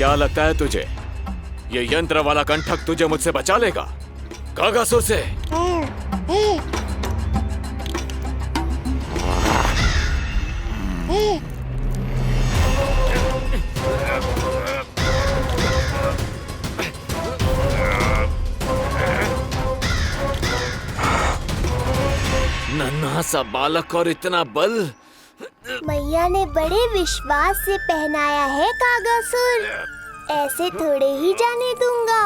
क्या लगता है तुझे ये यंत्र वाला कंठक तुझे मुझसे बचा लेगा कागासुर से? नन्हा सा बालक और इतना बल। मैया ने बड़े विश्वास से पहनाया है कागासुर, ऐसे थोड़े ही जाने दूंगा।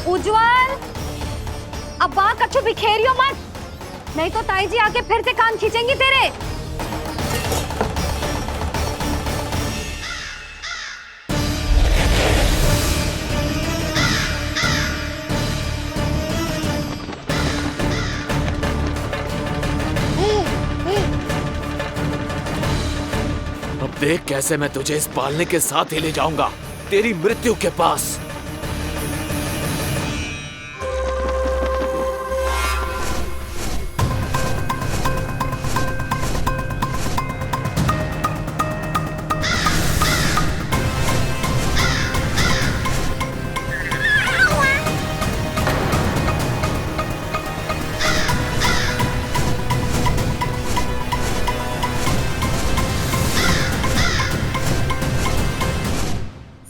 उज्जवल, अब बात कच्चू बिखेरियो मत, नहीं तो ताई जी आके फिर से कान खींचेंगी तेरे। अब देख कैसे मैं तुझे इस पालने के साथ ही ले जाऊंगा तेरी मृत्यु के पास।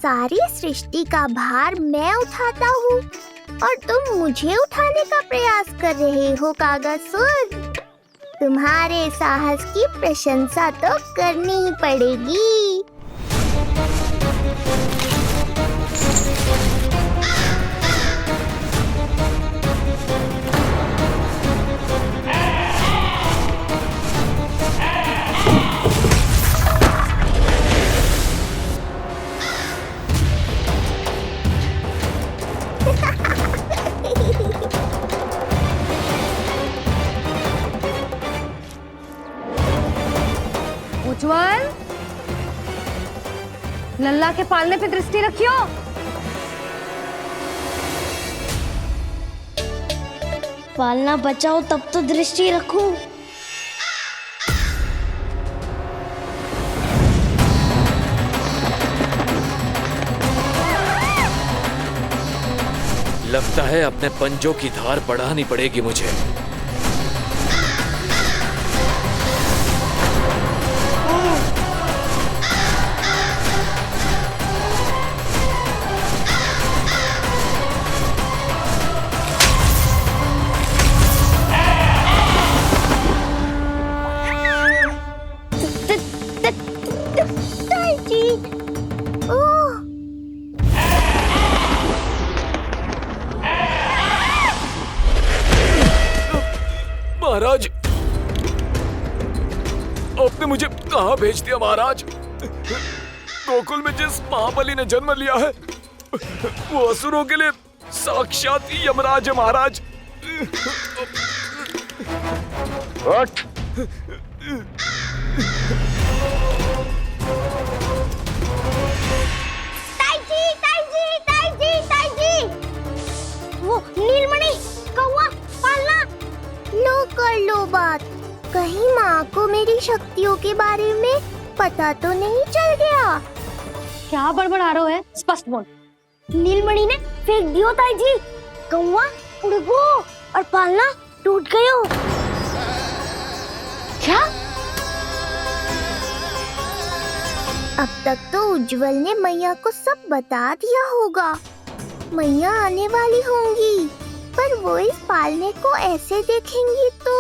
सारी सृष्टि का भार मैं उठाता हूँ और तुम मुझे उठाने का प्रयास कर रहे हो कागासुर। तुम्हारे साहस की प्रशंसा तो करनी ही पड़ेगी। उज्जवल, लल्ला के पालने पे दृष्टि रखियो। पालना बचाओ तब तो दृष्टि रखूं। लगता है अपने पंजों की धार बढ़ानी पड़ेगी मुझे। महाराज, आपने मुझे कहाँ भेज दिया महाराज? गोकुल में जिस महाबली ने जन्म लिया है वो असुरों के लिए साक्षात यमराज है महाराज। वो नीलमणि, कौवा, पालना, लो कर लो बात। कहीं माँ को मेरी शक्तियों के बारे में पता तो नहीं चल गया? क्या बड़बड़ा रहे हो है? स्पष्ट बोल। नीलमणि ने फेंक दियो ताई जी। कौवा उड़ गयो और पालना टूट गयो। क्या? अब तक तो उज्जवल ने मैया को सब बता दिया होगा। मैया आने वाली होंगी, पर वो इस पालने को ऐसे देखेंगी तो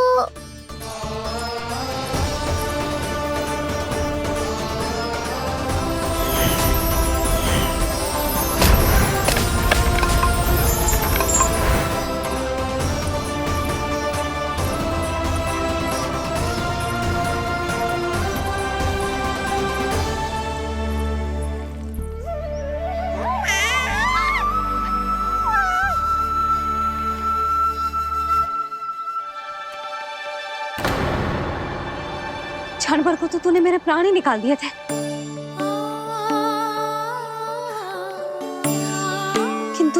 क्षण भर को तो तूने मेरे प्राण ही निकाल दिए थे।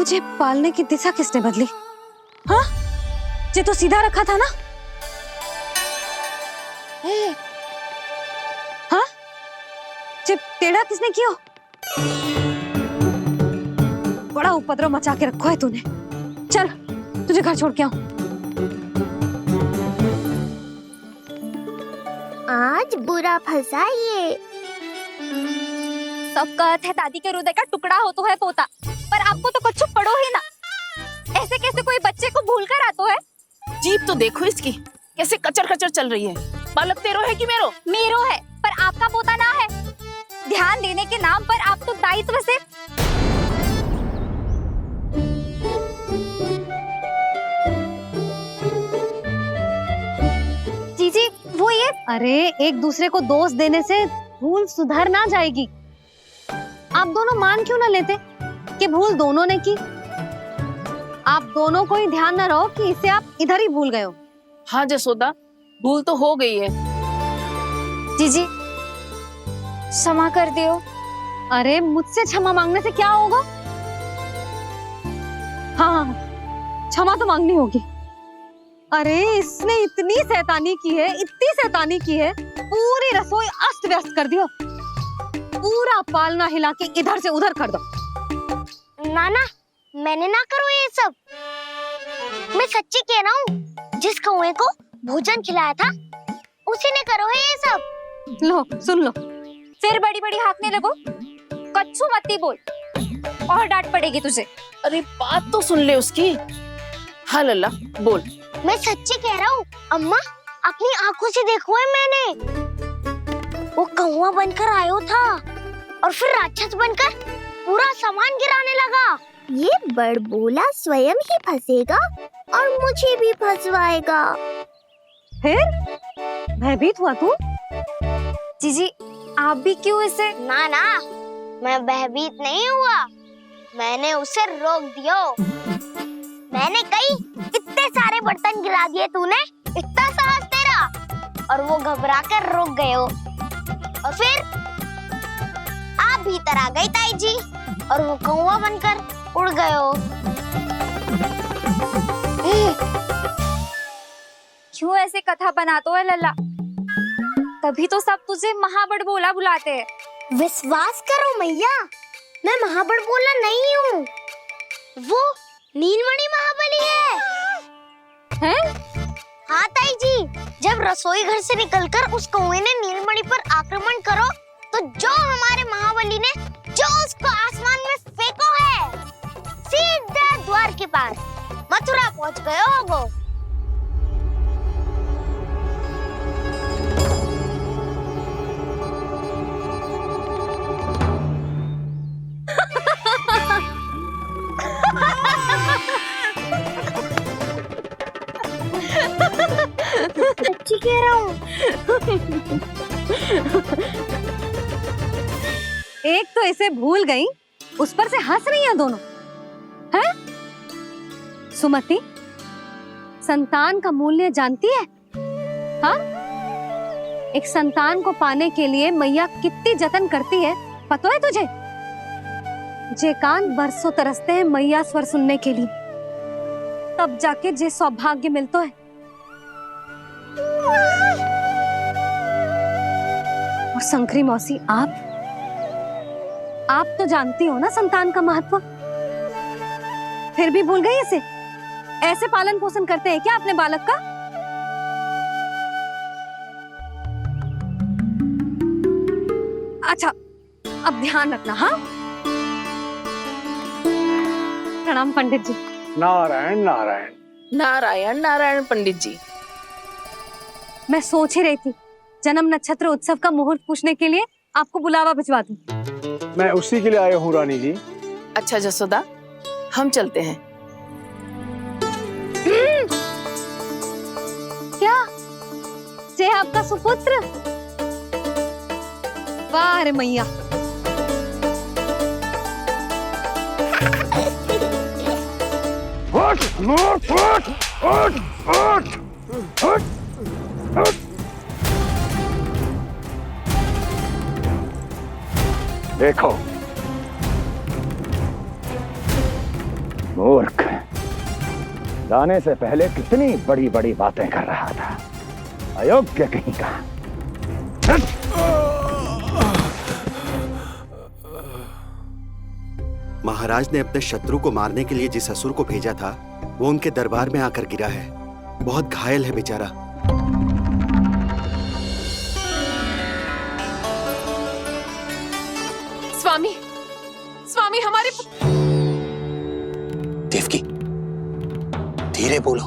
मुझे पालने की दिशा किसने बदली? हाँ, ये तो सीधा रखा था ना? हाँ, ये टेढ़ा किसने किया? बड़ा उपद्रव मचा के रखा है तूने। चल, तुझे घर छोड़ के आऊं। आज बुरा फंसा ये। सब कहत है दादी के हृदय का टुकड़ा हो तो है पोता, पर आपको तो कुछ पड़ो ही ना। ऐसे कैसे कोई बच्चे को भूल कर आतो है? जीप तो देखो इसकी, कैसे कचर कचर चल रही है। बालक तेरो है कि मेरो? मेरो है, पर आपका पोता ना है। ध्यान देने के नाम पर आप तो दायित्व से जीजी वो ये। अरे एक दूसरे को दोष देने से भूल सुधर ना जाएगी। आप दोनों मान क्यों ना लेते कि भूल दोनों ने की? आप दोनों को ही ध्यान ना रहो कि इसे आप इधर ही भूल गए हो। हाँ जसोदा, भूल तो हो गई है। जीजी क्षमा कर दियो। अरे मुझसे क्षमा मांगने से क्या होगा? हाँ, क्षमा तो मांगनी होगी। अरे इसने इतनी शैतानी की है, इतनी शैतानी की है, पूरी रसोई अस्त व्यस्त कर दियो। पूरा पालना हिला के इधर से उधर कर दो। नाना, मैंने ना करो ये सब। मैं सच्ची कह रहा हूँ, जिस कौवे को भोजन खिलाया था उसी ने करो है ये सब। लो सुन लो। फिर बड़ी बड़ी हाँकने लगो। कच्छू मत बोल, और डांट पड़ेगी तुझे। अरे बात तो सुन ले उसकी। हाँ लल्ला बोल। मैं सच्ची कह रहा हूँ अम्मा, अपनी आंखों से देखो है मैंने। वो कौवा बनकर आयो था और फिर राक्षस बनकर पूरा सामान गिराने लगा। ये बड़बोला स्वयं ही फंसेगा और मुझे भी फंसवाएगा। फिर भयभीत हुआ तू? जीजी आप भी क्यों इसे? ना ना, मैं भयभीत नहीं हुआ, मैंने उसे रोक दिया। मैंने कही इतने सारे बर्तन गिरा दिए तूने, इतना साहस तेरा, और वो घबरा कर रुक गए हो। और फिर आप भीतर आ गई ताई जी और वो कौवा बनकर उड़ गए हो। क्यों ऐसे कथा बनाते हो लल्ला? तभी तो सब तुझे महाबड़बोला बुलाते हैं। विश्वास करो मैया, मैं महाबड़बोला नहीं हूँ, वो नीलमणि महाबली है। हाँ ताई जी, जब रसोई घर से निकलकर उस कौवे ने नीलमणि पर आक्रमण करो तो जो हमारे महाबली ने जो उसको आसमान में फेंको है, सीधा द्वार के पास मथुरा पहुंच गए होगो। सच्ची कह रहा हूँ। एक तो इसे भूल गई, उस पर से हंस रही हैं दोनों। हैं? सुमति, संतान का मूल्य जानती है? हाँ? एक संतान को पाने के लिए मैया कितनी जतन करती है, पता है तुझे? जे कान बरसों तरसते हैं मैया स्वर सुनने के लिए, तब जाके जे सौभाग्य मिलता है। और शंकरी मौसी, आप तो जानती हो ना संतान का महत्व, फिर भी भूल गई इसे? ऐसे पालन पोषण करते हैं क्या अपने बालक का? अच्छा, अब ध्यान रखना। हाँ, प्रणाम पंडित जी। नारायण नारायण। नारायण नारायण पंडित जी। मैं सोच ही रही थी जन्म नक्षत्र उत्सव का मुहूर्त पूछने के लिए आपको बुलावा भिजवा दूं। मैं उसी के लिए आया हूँ रानी जी। अच्छा जसोदा, हम चलते हैं। क्या जे आपका सुपुत्र? वाह रे मैया। उठ, उठ, उठ, उठ, उठ, उठ, उठ। देखो, मूर्ख, जाने से पहले कितनी बड़ी बड़ी बातें कर रहा था, अयोग्य कहीं का। महाराज ने अपने शत्रु को मारने के लिए जिस असुर को भेजा था वो उनके दरबार में आकर गिरा है। बहुत घायल है बेचारा। स्वामी, स्वामी हमारे देवकी, धीरे बोलो।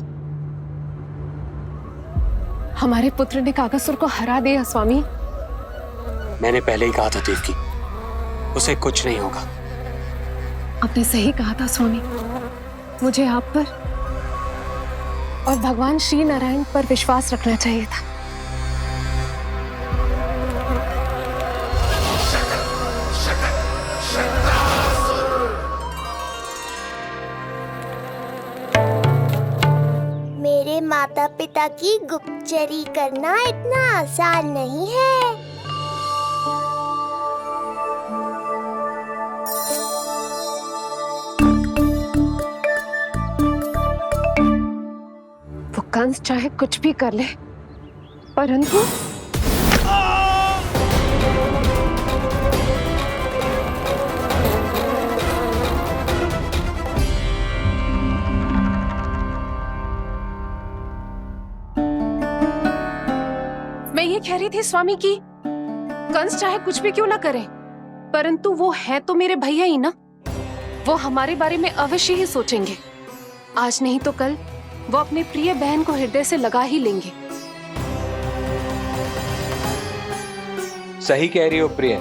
हमारे पुत्र ने कागासुर को हरा दिया स्वामी। मैंने पहले ही कहा था देवकी, उसे कुछ नहीं होगा। आपने सही कहा था स्वामी। मुझे आप पर और भगवान श्री नारायण पर विश्वास रखना चाहिए था। मेरे माता पिता की गुप्तचरी करना इतना आसान नहीं है। वो कंस चाहे कुछ भी कर ले, परंतु मैं ये कह रही थी स्वामी कि कंस चाहे कुछ भी क्यों ना करे, परंतु वो है तो मेरे भैया ही ना। वो हमारे बारे में अवश्य ही सोचेंगे। आज नहीं तो कल वो अपने प्रिय बहन को हृदय से लगा ही लेंगे। सही कह रही हो प्रिय।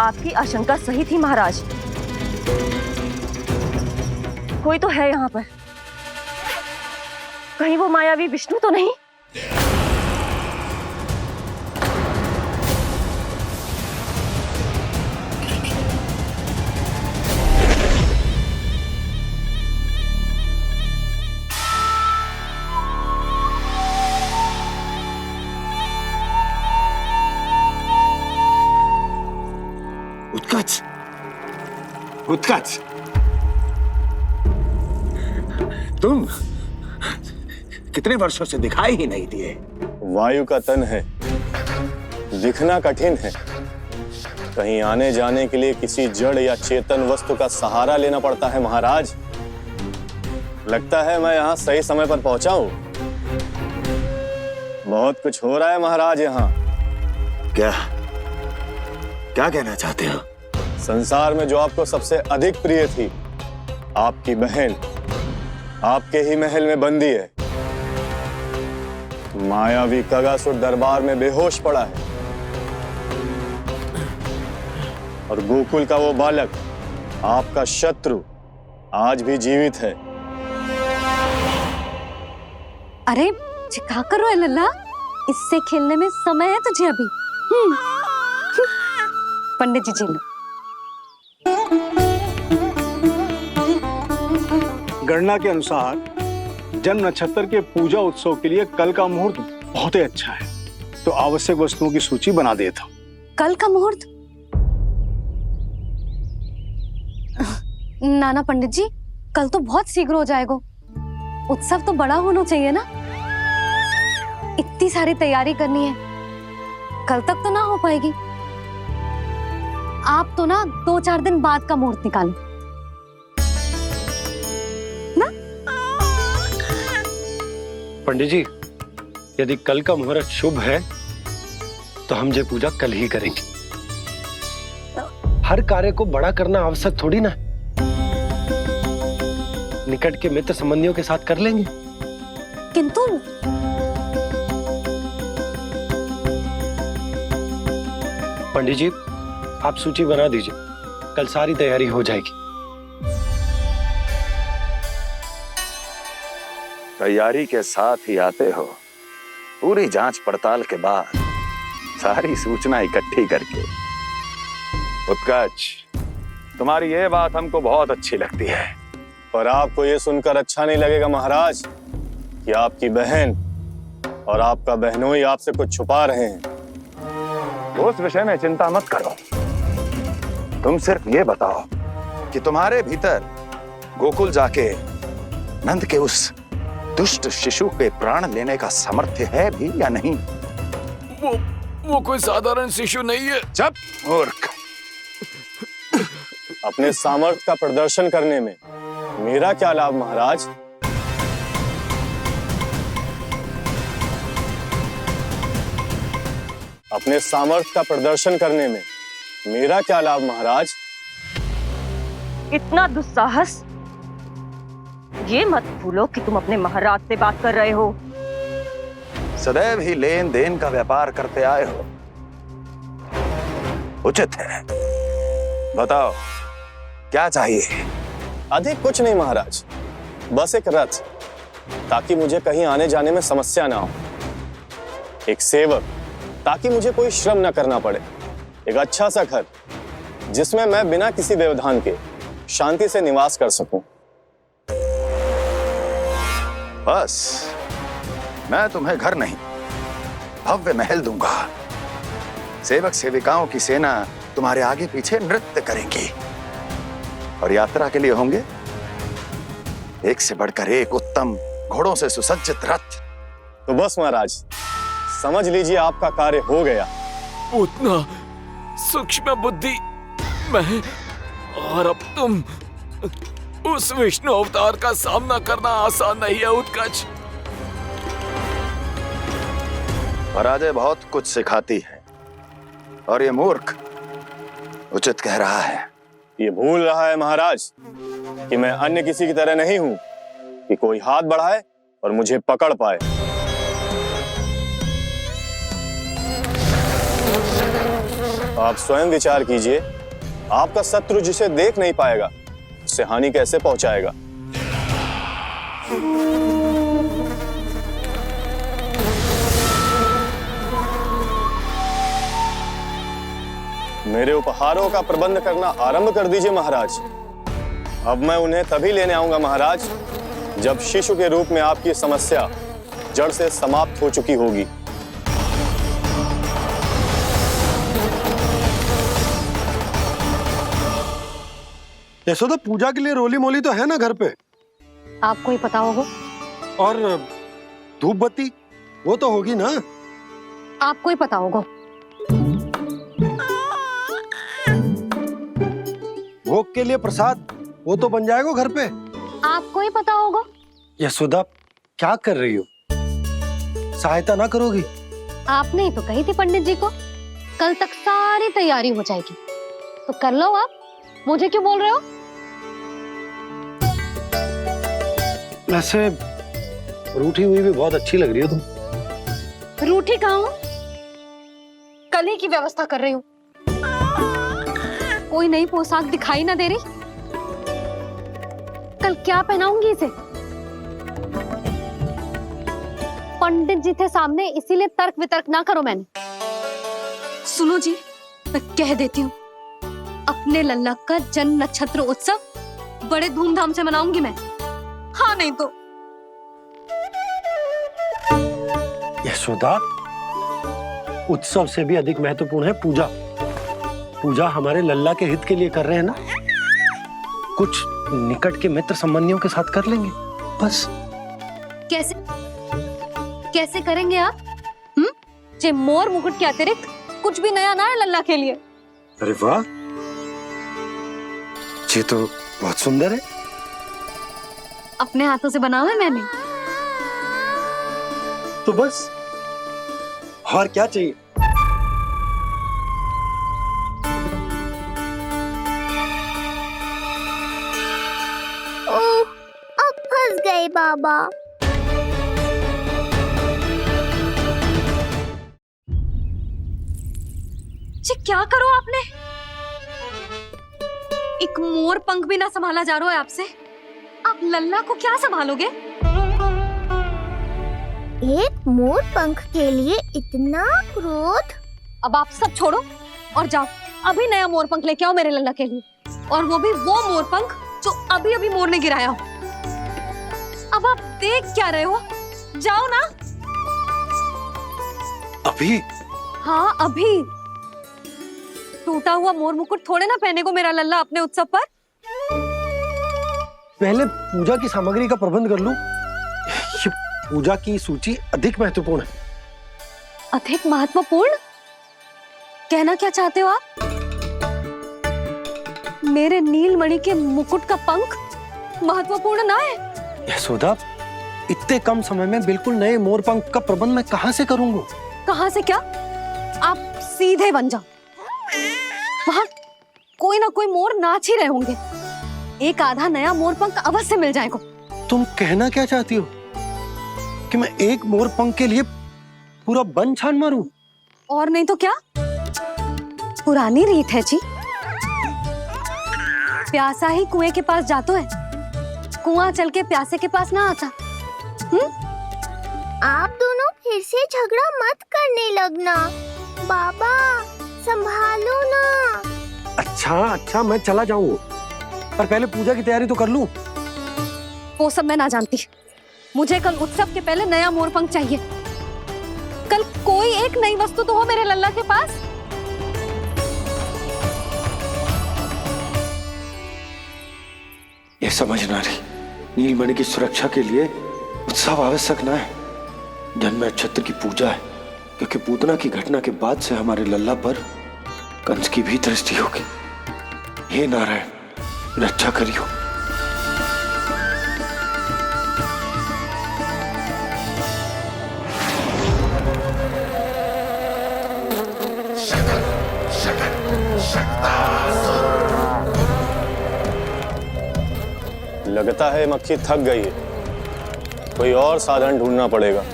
आपकी आशंका सही थी महाराज। कोई तो है यहाँ पर। कहीं वो मायावी विष्णु तो नहीं? उत्कच, उत्कच, तुम कितने वर्षों से दिखाई ही नहीं दिए। वायु का तन है, दिखना कठिन है। कहीं आने जाने के लिए किसी जड़ या चेतन वस्तु का सहारा लेना पड़ता है महाराज। लगता है मैं यहाँ सही समय पर पहुंचा हूँ। बहुत कुछ हो रहा है महाराज यहाँ। क्या क्या कहना चाहते हो? संसार में जो आपको सबसे अधिक प्रिय थी, आपकी बहन, आपके ही महल में बंदी है। मायावी कागासुर दरबार में बेहोश पड़ा है और गोकुल का वो बालक, आपका शत्रु, आज भी जीवित है। अरे क्या कर रहे हो लल्ला? इससे खेलने में समय है तुझे अभी। पंडित जी लो। गणना के अनुसार जन्म नक्षत्र के पूजा उत्सव के लिए कल का मुहूर्त बहुत ही अच्छा है, तो आवश्यक वस्तुओं की सूची बना देता हूँ। कल का मुहूर्त? नाना पंडित जी, कल तो बहुत शीघ्र हो जाएगा। उत्सव तो बड़ा होना चाहिए ना। इतनी सारी तैयारी करनी है, कल तक तो ना हो पाएगी। आप तो ना 2-4 दिन बाद का मुहूर्त निकालो ना। पंडित जी, यदि कल का मुहूर्त शुभ है तो हम ये पूजा कल ही करेंगे। हर कार्य को बड़ा करना आवश्यक थोड़ी ना। निकट के मित्र संबंधियों के साथ कर लेंगे। किंतु पंडित जी, आप सूची बना दीजिए, कल सारी तैयारी हो जाएगी। तैयारी के साथ ही आते हो, पूरी जांच पड़ताल के बाद सारी सूचना इकट्ठी करके। उत्कर्ष, तुम्हारी ये बात हमको बहुत अच्छी लगती है। पर आपको ये सुनकर अच्छा नहीं लगेगा महाराज कि आपकी बहन और आपका बहनोई आपसे कुछ छुपा रहे हैं। उस विषय में चिंता मत करो, तुम सिर्फ ये बताओ कि तुम्हारे भीतर गोकुल जाके नंद के उस दुष्ट शिशु के प्राण लेने का सामर्थ्य है भी या नहीं? वो कोई साधारण शिशु नहीं है। चुप मूर्ख। अपने सामर्थ्य का प्रदर्शन करने में मेरा क्या लाभ महाराज? अपने सामर्थ्य का प्रदर्शन करने में मेरा क्या लाभ महाराज? इतना दुस्साहस! ये मत भूलो कि तुम अपने महाराज से बात कर रहे हो। सदैव ही लेन देन का व्यापार करते आए हो, उचित है। बताओ क्या चाहिए? अधिक कुछ नहीं महाराज, बस एक रथ, ताकि मुझे कहीं आने जाने में समस्या ना हो। एक सेवक, ताकि मुझे कोई श्रम न करना पड़े। एक अच्छा सा घर, जिसमें मैं बिना किसी व्यवधान के शांति से निवास कर सकूं। बस, मैं तुम्हें घर नहीं, भव्य महल दूंगा। सेवक सेविकाओं की सेना तुम्हारे आगे पीछे नृत्य करेंगी और यात्रा के लिए होंगे एक से बढ़कर एक उत्तम घोड़ों से सुसज्जित रथ। तो बस महाराज, समझ लीजिए आपका कार्य हो गया। उतना सूक्ष्म बुद्धि मैं, और अब तुम, उस विष्णु अवतार का सामना करना आसान नहीं है उत्कर्ष। पराजय बहुत कुछ सिखाती है और ये मूर्ख उचित कह रहा है। ये भूल रहा है महाराज कि मैं अन्य किसी की तरह नहीं हूं कि कोई हाथ बढ़ाए और मुझे पकड़ पाए। आप स्वयं विचार कीजिए, आपका शत्रु जिसे देख नहीं पाएगा उससे हानि कैसे पहुंचाएगा? मेरे उपहारों का प्रबंध करना आरंभ कर दीजिए महाराज। अब मैं उन्हें तभी लेने आऊंगा महाराज, जब शिशु के रूप में आपकी समस्या जड़ से समाप्त हो चुकी होगी। यशोदा, पूजा के लिए रोली मोली तो है ना घर पे? आपको ही पता होगा। और धूप बत्ती वो तो होगी ना? आपको ही पता होगा। भोग के लिए प्रसाद वो तो बन जाएगा घर पे। आपको ही पता होगा। यशोदा, क्या कर रही हो? सहायता ना करोगी? आपने ही तो कही थी पंडित जी को, कल तक सारी तैयारी हो जाएगी, तो कर लो आप। मुझे क्यों बोल रहे हो? वैसे रूठी हुई भी बहुत अच्छी लग रही हो तुम। रूठी कहाँ हूँ? कल ही की व्यवस्था कर रही हूँ। कोई नई पोशाक दिखाई ना दे रही? कल क्या पहनाऊंगी इसे? पंडित जी थे सामने, इसीलिए तर्क वितर्क ना करो। मैंने सुनो जी, मैं कह देती हूँ, अपने लल्ला का जन्म नक्षत्र उत्सव बड़े धूमधाम से मनाऊंगी मैं। हाँ नहीं तो। यशोदा, उत्सव से भी अधिक महत्वपूर्ण है पूजा। पूजा हमारे लल्ला के हित के लिए कर रहे हैं ना, कुछ निकट के मित्र संबंधियों के साथ कर लेंगे बस। कैसे कैसे करेंगे आप? जे मोर मुकुट के अतिरिक्त कुछ भी नया ना है लल्ला के लिए। अरे वाह, ये तो बहुत सुंदर है। अपने हाथों से बना है मैंने। तो बस, और क्या चाहिए? ओह, बाबा। जी क्या करो आपने? एक मोर पंख भी ना संभाला जा रहा है आपसे। आप लल्ला को क्या संभालोगे? एक मोर पंख के लिए इतना क्रोध? अब आप सब छोड़ो और जाओ, अभी नया मोर पंख लेके आओ मेरे लल्ला के लिए, और वो भी वो मोर पंख जो अभी अभी मोर ने गिराया हो। अब आप देख क्या रहे हो? जाओ ना। अभी? हाँ अभी। टूटा हुआ मोर मुकुट थोड़े ना पहने को मेरा लल्ला अपने उत्सव पर। पहले पूजा की सामग्री का प्रबंध कर लूं। ये पूजा की सूची अधिक महत्वपूर्ण है। अधिक महत्वपूर्ण? कहना क्या चाहते हो आप? मेरे नीलमणि के मुकुट का पंख महत्वपूर्ण ना है? यशोदा, इतने कम समय में बिल्कुल नए मोर पंख का प्रबंध मैं कहां से करूंगा? कहां से क्या? आप सीधे बन जाओ। वहां कोई ना कोई मोर नाच ही रहे होंगे। एक आधा नया मोर पंख अवश्य मिल जाएगा। तुम कहना क्या चाहती हो? कि मैं एक मोर पंख के लिए पूरा वन छान मारूं? और नहीं तो क्या? पुरानी रीत है जी। प्यासा ही कुएं के पास जातो है, कुआं चल के प्यासे के पास ना आता। आप दोनों फिर से झगड़ा मत करने लगना। बाबा संभालो ना। अच्छा मैं चला जाऊंगा, पर पहले पूजा की तैयारी तो कर लूं। वो सब मैं ना जानती। मुझे कल उत्सव के पहले नया मोर पंख चाहिए। कल कोई एक नई वस्तु तो हो मेरे लल्ला के पास। ये समझ ना रही, नीलमणि की सुरक्षा के लिए उत्सव आवश्यक ना है, जन्म नक्षत्र की पूजा है, क्योंकि पूतना की घटना के बाद से हमारे लल्ला पर कंस की भी दृष्टि होगी। हे नारायण, रक्षा करियो। लगता है मक्खी थक गई है, कोई और साधन ढूंढना पड़ेगा।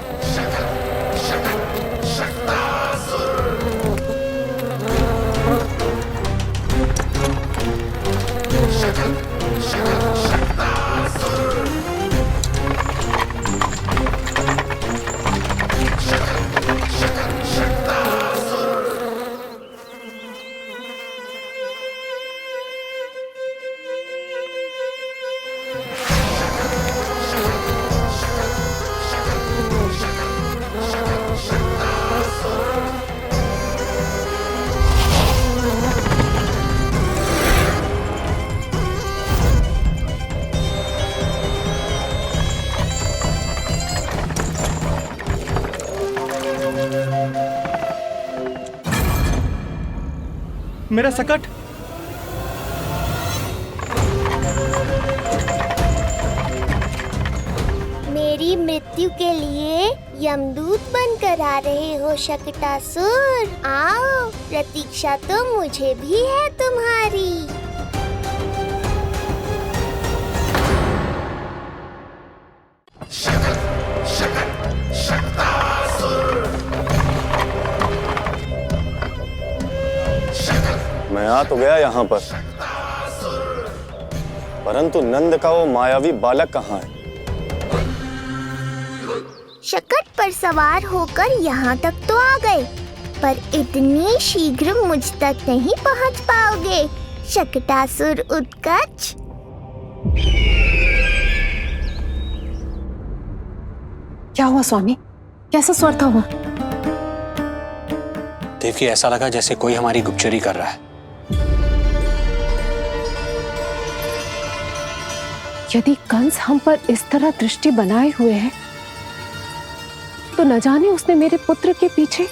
मेरा सकट। मेरी मृत्यु के लिए यमदूत बनकर आ रहे हो शकटासुर? आओ, प्रतीक्षा तो मुझे भी है तुम्हारी। मैं आ तो गया यहाँ पर, परंतु नंद का वो मायावी बालक कहाँ है? शकट पर सवार होकर यहाँ तक तो आ गए, पर इतनी शीघ्र मुझ तक नहीं पहुँच पाओगे शकटासुर उत्कच। क्या हुआ स्वामी? कैसा स्वर था वो? देवकी, ऐसा लगा जैसे कोई हमारी गुप्तचोरी कर रहा है। यदि कंस हम पर इस तरह दृष्टि बनाए हुए है, तो न जाने उसने मेरे पुत्र के पीछे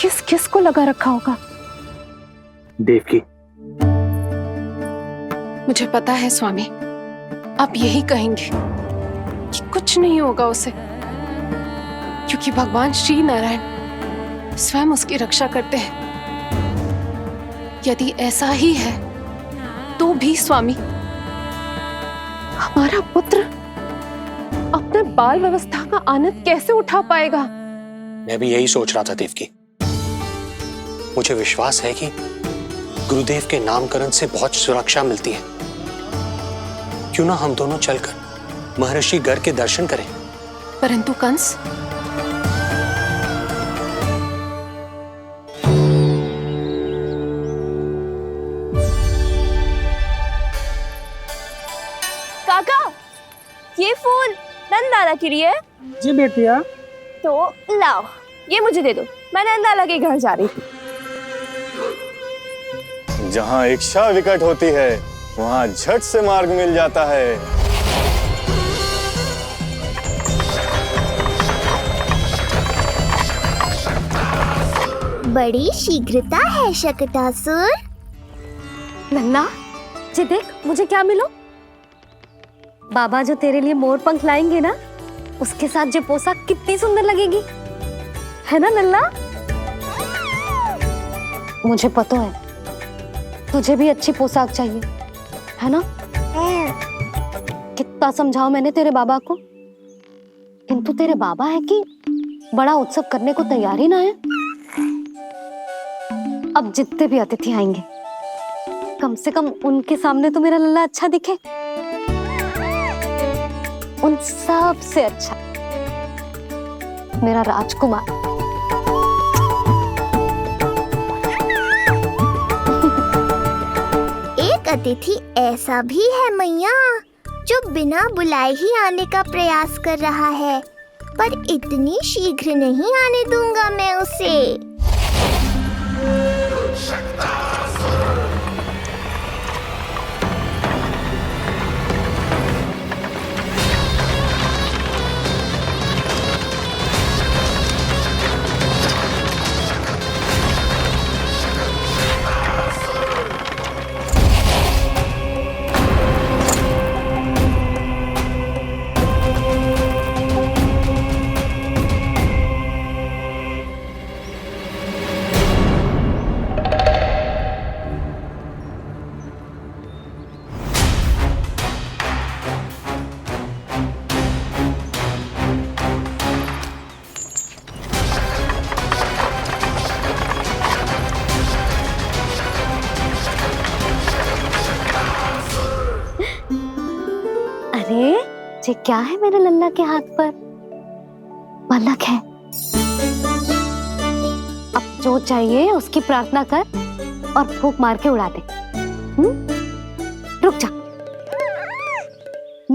किस किस को लगा रखा होगा। देवकी, मुझे पता है स्वामी, आप यही कहेंगे कि कुछ नहीं होगा उसे, क्योंकि भगवान श्री नारायण स्वयं उसकी रक्षा करते हैं। यदि ऐसा ही है तो भी स्वामी, हमारा पुत्र अपने बाल व्यवस्था का आनंद कैसे उठा पाएगा? मैं भी यही सोच रहा था देवकी। मुझे विश्वास है कि गुरुदेव के नामकरण से बहुत सुरक्षा मिलती है। क्यों ना हम दोनों चलकर महर्षि घर के दर्शन करें। परंतु कंस, काका, ये फूल नंदाला के लिए है। जी बेटिया। तो लाओ, ये मुझे दे दो, मैं नंदाला के घर जा रही थी। जहाँ इच्छा विकट होती है वहाँ झट से मार्ग मिल जाता है। बड़ी शीघ्रता है शकटासुर। नन्ना, जी देख मुझे क्या मिलो। बाबा जो तेरे लिए मोर पंख लाएंगे ना, उसके साथ जो पोशाक कितनी सुंदर लगेगी, है ना नन्ना? मुझे पता है तुझे भी अच्छी पोशाक चाहिए, है ना? कितना समझाओ मैंने तेरे बाबा को, किंतु तेरे बाबा है कि बड़ा उत्सव करने को तैयार ही ना है। अब जितने भी अतिथि आएंगे, कम से कम उनके सामने तो मेरा लल्ला अच्छा दिखे। उन सब से अच्छा मेरा राजकुमार। एक अतिथि ऐसा भी है मैया जो बिना बुलाए ही आने का प्रयास कर रहा है, पर इतनी शीघ्र नहीं आने दूंगा मैं उसे। अरे ये क्या है मेरे लल्ला के हाथ पर? पलक है। अब जो चाहिए उसकी प्रार्थना कर और फूंक मार के उड़ा दे। रुक जा,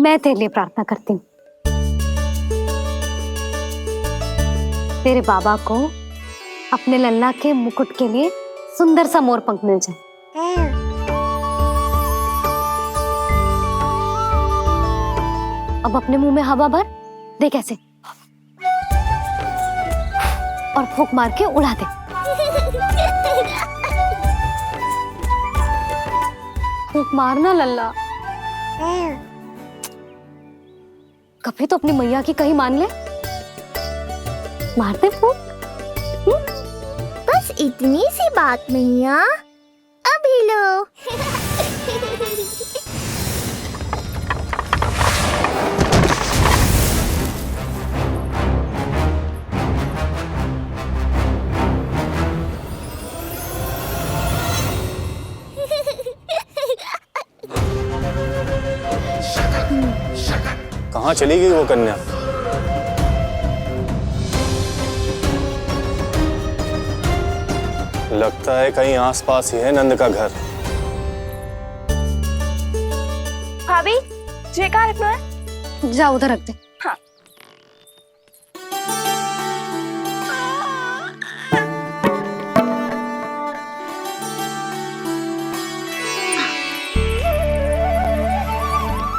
मैं तेरे लिए प्रार्थना करती हूँ। तेरे बाबा को अपने लल्ला के मुकुट के लिए सुंदर सा मोर पंख मिल जाए। अब अपने मुंह में हवा भर दे कैसे, और फूंक मार के उड़ा दे। फूंक मारना लल्ला, कभी तो अपनी मैया की कहीं मान ले। मारते फूंक। बस इतनी सी बात मैया, अभी लो। कहाँ चली गई वो कन्या? लगता है कहीं आसपास ही है नंद का घर। भाभी, ये कहाँ रखना है? जा उधर रख दे। हाँ।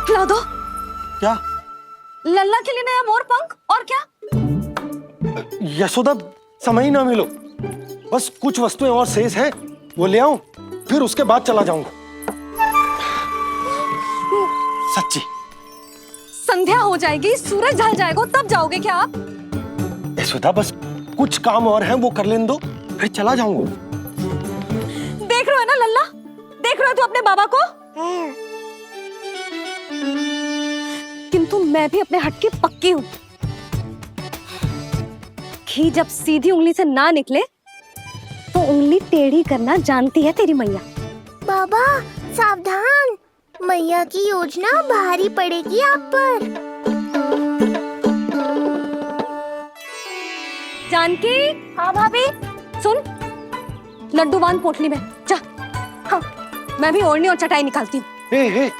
ला दो। क्या? लल्ला के लिए नया मोर पंख, और क्या? यशोदा, समय ही ना मिलो, बस कुछ वस्तुएं और शेष है, वो ले आऊं, फिर उसके बाद चला जाऊंगा। सच्ची। संध्या हो जाएगी, सूरज ढल जाएगा, तब जाओगे क्या आप? यशोदा, बस कुछ काम और हैं, वो कर लेने दो, फिर चला जाऊंगा। देख रहे हो ना लल्ला, देख रहे हो तू अपने बाबा को? परंतु मैं भी अपने हट की पक्की हूँ। घी जब सीधी उंगली से ना निकले तो उंगली टेढ़ी करना जानती है तेरी मैया। बाबा सावधान, मैया की योजना भारी पड़ेगी आप पर। जानकी। हाँ भाभी। सुन, लड्डू बांध पोटली में, जा। हाँ, मैं भी ओढ़नी और चटाई निकालती हूँ।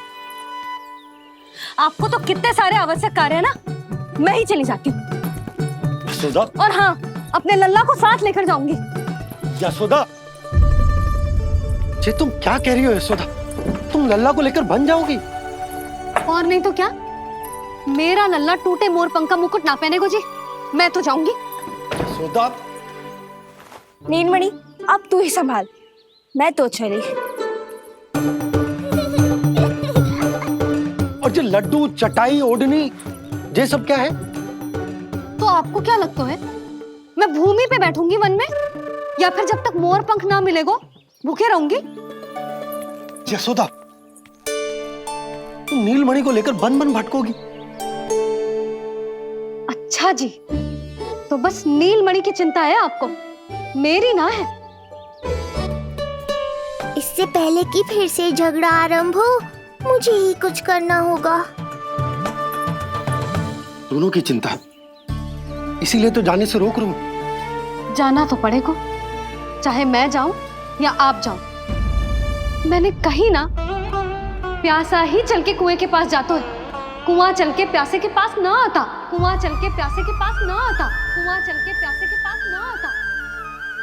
आपको तो कितने सारे आवश्यक कार्य है ना, मैं ही चली जाती हूँ। यशोदा। और हाँ, अपने लल्ला को साथ लेकर जाऊंगी। यशोदा, ये तुम क्या कह रही हो यशोदा? तुम लल्ला को लेकर बन जाओगी? और नहीं तो क्या, मेरा लल्ला टूटे मोर पंख का मुकुट ना पहने को जी, मैं तो जाऊंगी। यशोदा। नीलमणि, अब तू ही संभाल, मैं तो चली। और ये लड्डू, चटाई, ओढ़नी, ये सब क्या है? तो आपको क्या लगता है, मैं भूमि पे बैठूंगी वन में, या फिर जब तक मोर पंख ना मिलेगो भूखे रहूंगी? यशोदा, तुम नीलमणि को लेकर बन बन भटकोगी। अच्छा जी, तो बस नीलमणि की चिंता है आपको, मेरी ना है। इससे पहले कि फिर से झगड़ा आरंभ हो, मुझे ही कुछ करना होगा। दोनों की चिंता है, इसीलिए तो जाने से रोक रहा हूं। जाना तो पड़ेगा, चाहे मैं जाऊं या आप जाओ। मैंने कहीं ना प्यासा ही चल के कुएं के पास जाता है, कुआं चल के प्यासे के पास ना आता, कुआं चल के प्यासे के पास ना आता, कुआं चल के प्यासे के पास ना आता।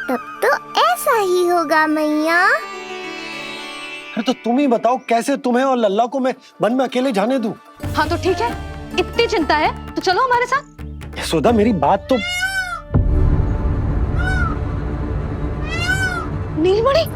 तब तो ऐसा ही होगा मैया। अरे तो तुम ही बताओ, कैसे तुम्हें और लल्ला को मैं वन में अकेले जाने दूं? हाँ तो ठीक है, इतनी चिंता है तो चलो हमारे साथ। यशोदा, मेरी बात तो। नीलमणि,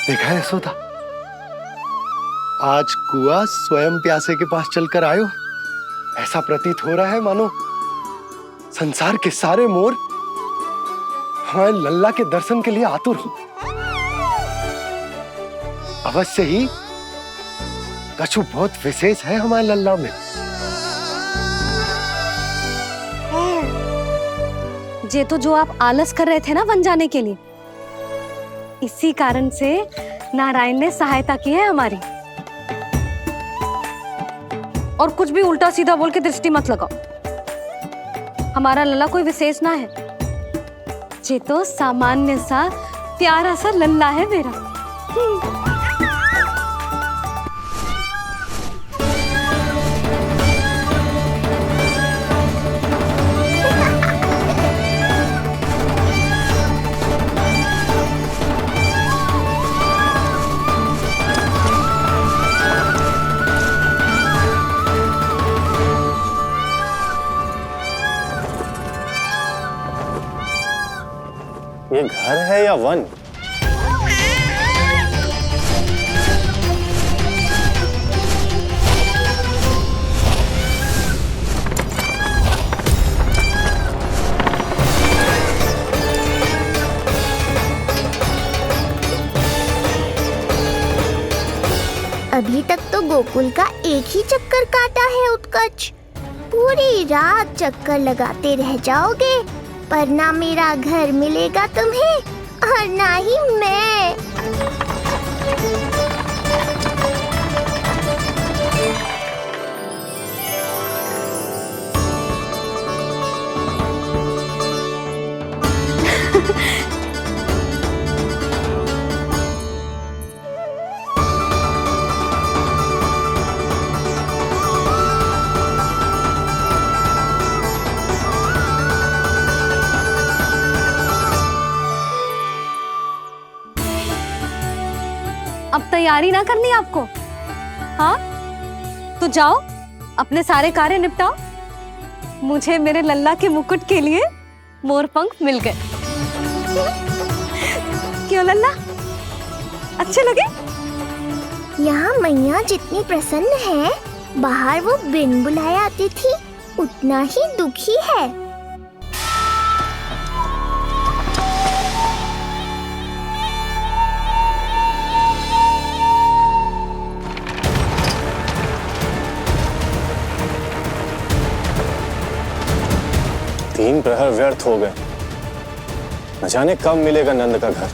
देखा है यशोदा, आज कुआं स्वयं प्यासे के पास चलकर आयो। ऐसा प्रतीत हो रहा है मानो संसार के सारे मोर हमारे लल्ला के दर्शन के लिए आतुर हो। अवश्य ही कछु बहुत विशेष है हमारे लल्ला में। ये तो जो आप आलस कर रहे थे ना वन जाने के लिए, इसी कारण से नारायण ने सहायता की है हमारी। और कुछ भी उल्टा सीधा बोल के दृष्टि मत लगाओ, हमारा लल्ला कोई विशेष ना है, ये तो सामान्य सा प्यारा सा लल्ला है मेरा। ये घर है या वन? अभी तक तो गोकुल का एक ही चक्कर काटा है उत्कच, पूरी रात चक्कर लगाते रह जाओगे, पर ना मेरा घर मिलेगा तुम्हें और ना ही मैं। अब तैयारी ना करनी आपको? हाँ, तो जाओ अपने सारे कार्य निपटाओ। मुझे मेरे लल्ला के मुकुट के लिए मोरपंख मिल गए। क्यों लल्ला, अच्छे लगे? यहाँ मैया जितनी प्रसन्न है, बाहर वो बिन बुलाए आती थी उतना ही दुखी है। तीन प्रहर व्यर्थ हो गए। न जाने कब मिलेगा नंद का घर।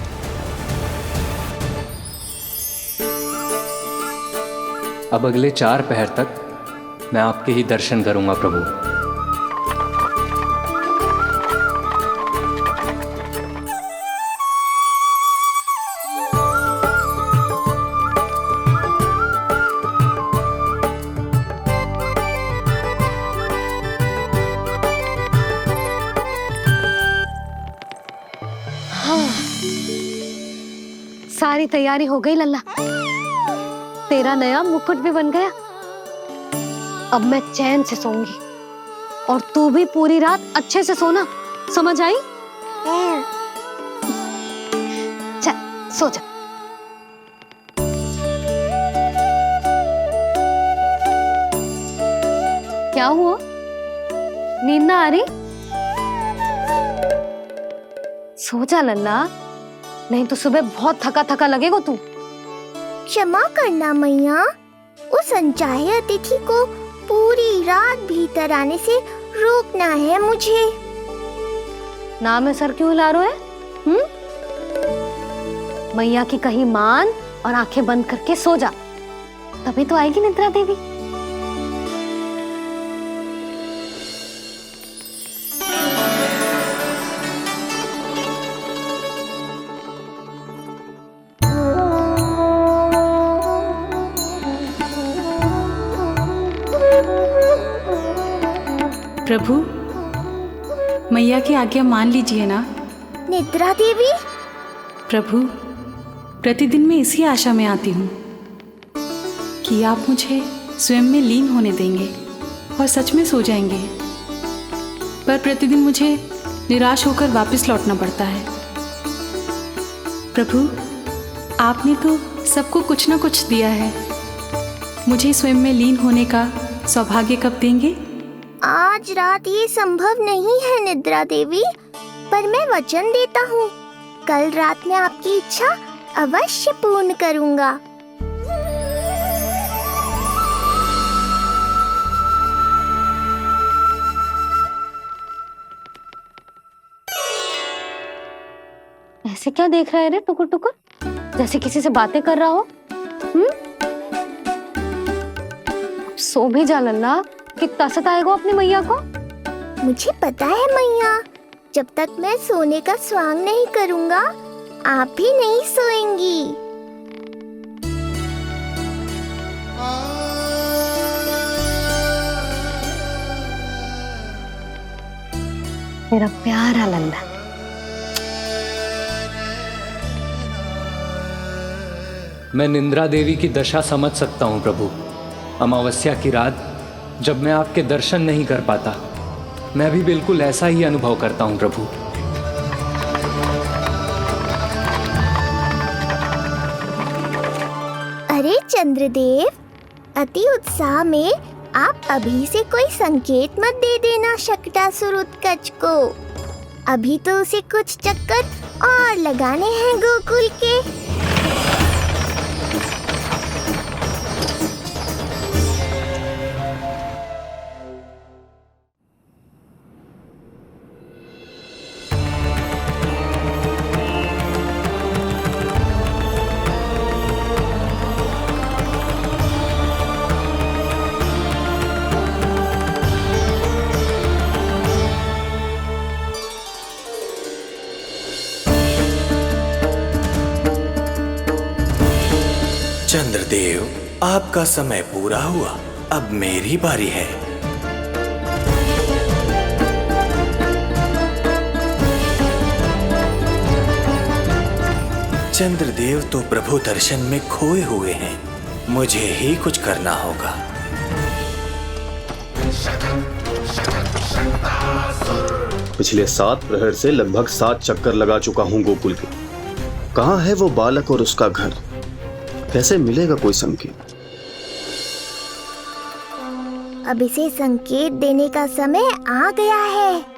अब अगले 4 पहर तक मैं आपके ही दर्शन करूंगा प्रभु। सारी तैयारी हो गई लल्ला, तेरा नया मुकुट भी बन गया। अब मैं चैन से सोऊंगी और तू भी पूरी रात अच्छे से सोना, समझ आई? चल सो जा। क्या हुआ, नींद ना आ रही? सो जा लल्ला, नहीं तो सुबह बहुत थका थका लगेगा तू। क्षमा करना मैया, उस अनचाहे अतिथि को पूरी रात भीतर आने से रोकना है मुझे। नाम में सर क्यों हिला रहे हैं? मैया की कहीं मान और आंखें बंद करके सो जा, तभी तो आएगी निद्रा देवी। प्रभु, मैया की आज्ञा मान लीजिए ना। निद्रा देवी? प्रभु, प्रतिदिन मैं इसी आशा में आती हूँ कि आप मुझे स्वयं में लीन होने देंगे और सच में सो जाएंगे, पर प्रतिदिन मुझे निराश होकर वापस लौटना पड़ता है। प्रभु, आपने तो सबको कुछ ना कुछ दिया है, मुझे स्वयं में लीन होने का सौभाग्य कब देंगे? आज रात ये संभव नहीं है निद्रा देवी, पर मैं वचन देता हूँ कल रात में आपकी इच्छा अवश्य पूर्ण करूँगा। ऐसे क्या देख रहा है रे टुकुर टुकुर, जैसे किसी से बातें कर रहा हो? सो भी जा लल्ला, कितना सताएगा अपनी मैया को। मुझे पता है मैया, जब तक मैं सोने का स्वांग नहीं करूँगा आप भी नहीं सोएंगी। मेरा प्यारा लल्ला। मैं निंद्रा देवी की दशा समझ सकता हूँ प्रभु। अमावस्या की रात जब मैं आपके दर्शन नहीं कर पाता, मैं भी बिल्कुल ऐसा ही अनुभव करता हूँ प्रभु। अरे चंद्रदेव, अति उत्साह में आप अभी से कोई संकेत मत दे देना शकटासुर उत्कच को। अभी तो उसे कुछ चक्कर और लगाने हैं गोकुल के। आपका समय पूरा हुआ, अब मेरी बारी है। चंद्रदेव तो प्रभु दर्शन में खोए हुए हैं, मुझे ही कुछ करना होगा। पिछले 7 प्रहर से लगभग 7 चक्कर लगा चुका हूँ गोकुल के। कहाँ है वो बालक और उसका घर? कैसे मिलेगा कोई संकेत? अब इसे संकेत देने का समय आ गया है।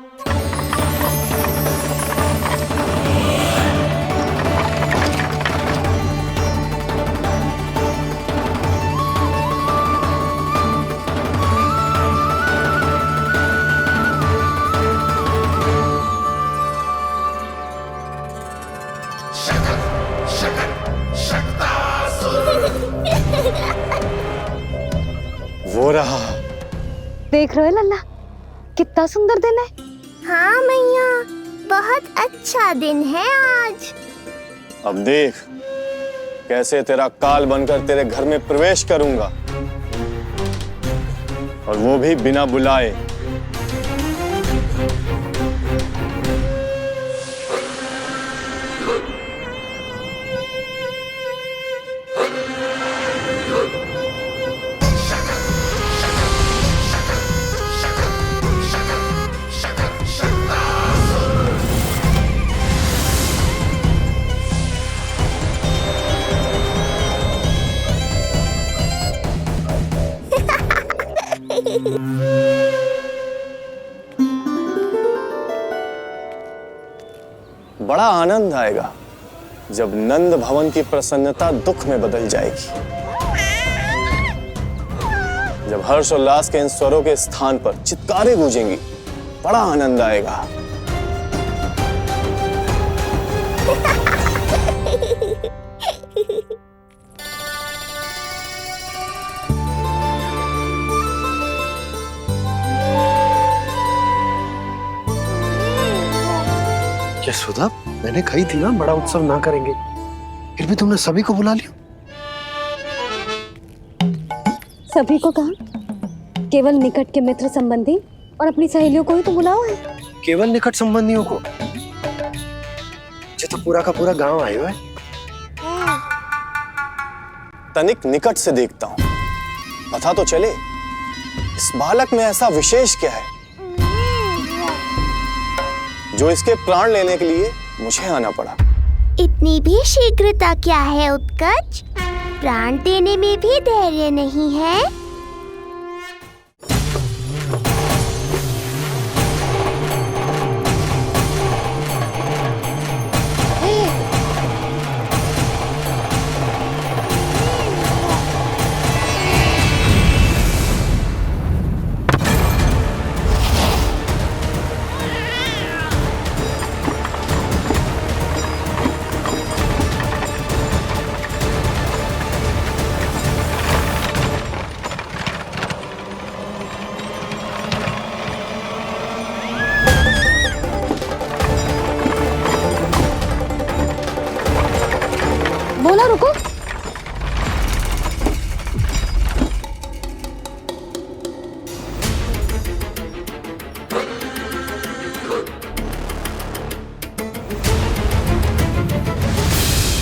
वो रहा। देख रहे हो लल्ला, कितना सुंदर दिन है। हाँ मैया, बहुत अच्छा दिन है आज। अब देख कैसे तेरा काल बनकर तेरे घर में प्रवेश करूंगा, और वो भी बिना बुलाए। बड़ा आनंद आएगा जब नंद भवन की प्रसन्नता दुख में बदल जाएगी, जब हर्ष उल्लास के इन स्वरों के स्थान पर चित्कारें गूंजेंगी। बड़ा आनंद आएगा। यशोदा, मैंने कही थी ना बड़ा उत्सव ना करेंगे, फिर भी तुमने सभी को बुला लिया। सभी को कहा? केवल निकट के मित्र संबंधी और अपनी सहेलियों को ही तो बुलाओ है। केवल निकट संबंधियों को? ये तो पूरा का पूरा गांव आया है। तनिक निकट से देखता हूं, पता तो चले इस बालक में ऐसा विशेष क्या है जो इसके प्राण लेने के लिए मुझे आना पड़ा। इतनी भी शीघ्रता क्या है उत्कच? प्राण देने में भी धैर्य नहीं है। बोला रुको।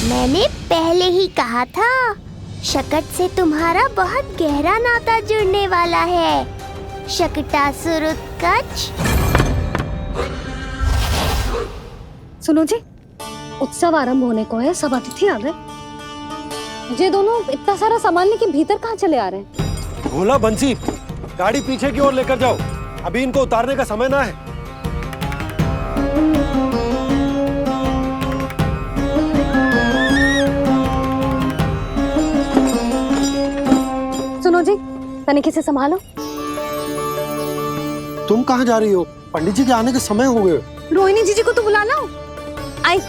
मैंने पहले ही कहा था, शकट से तुम्हारा बहुत गहरा नाता जुड़ने वाला है। शकटासुर उत्कच। सुनो जी, उत्सव आरंभ होने को है, सब अतिथि आ गए। ये दोनों इतना सारा सामान लेके भीतर कहाँ चले आ रहे हैं? भोला बंसी, गाड़ी पीछे की ओर लेकर जाओ, अभी इनको उतारने का समय ना है। सुनो जी, तनिके से संभालो। तुम कहाँ जा रही हो? पंडित जी के आने के समय हो गए। रोहिणी जीजी को तो बुला लो। आई।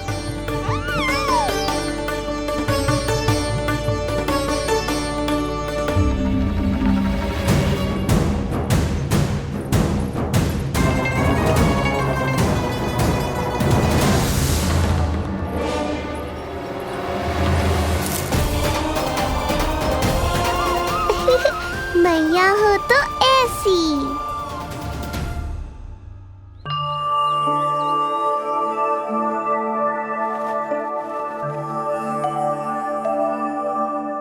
मैया हो तो ऐसी।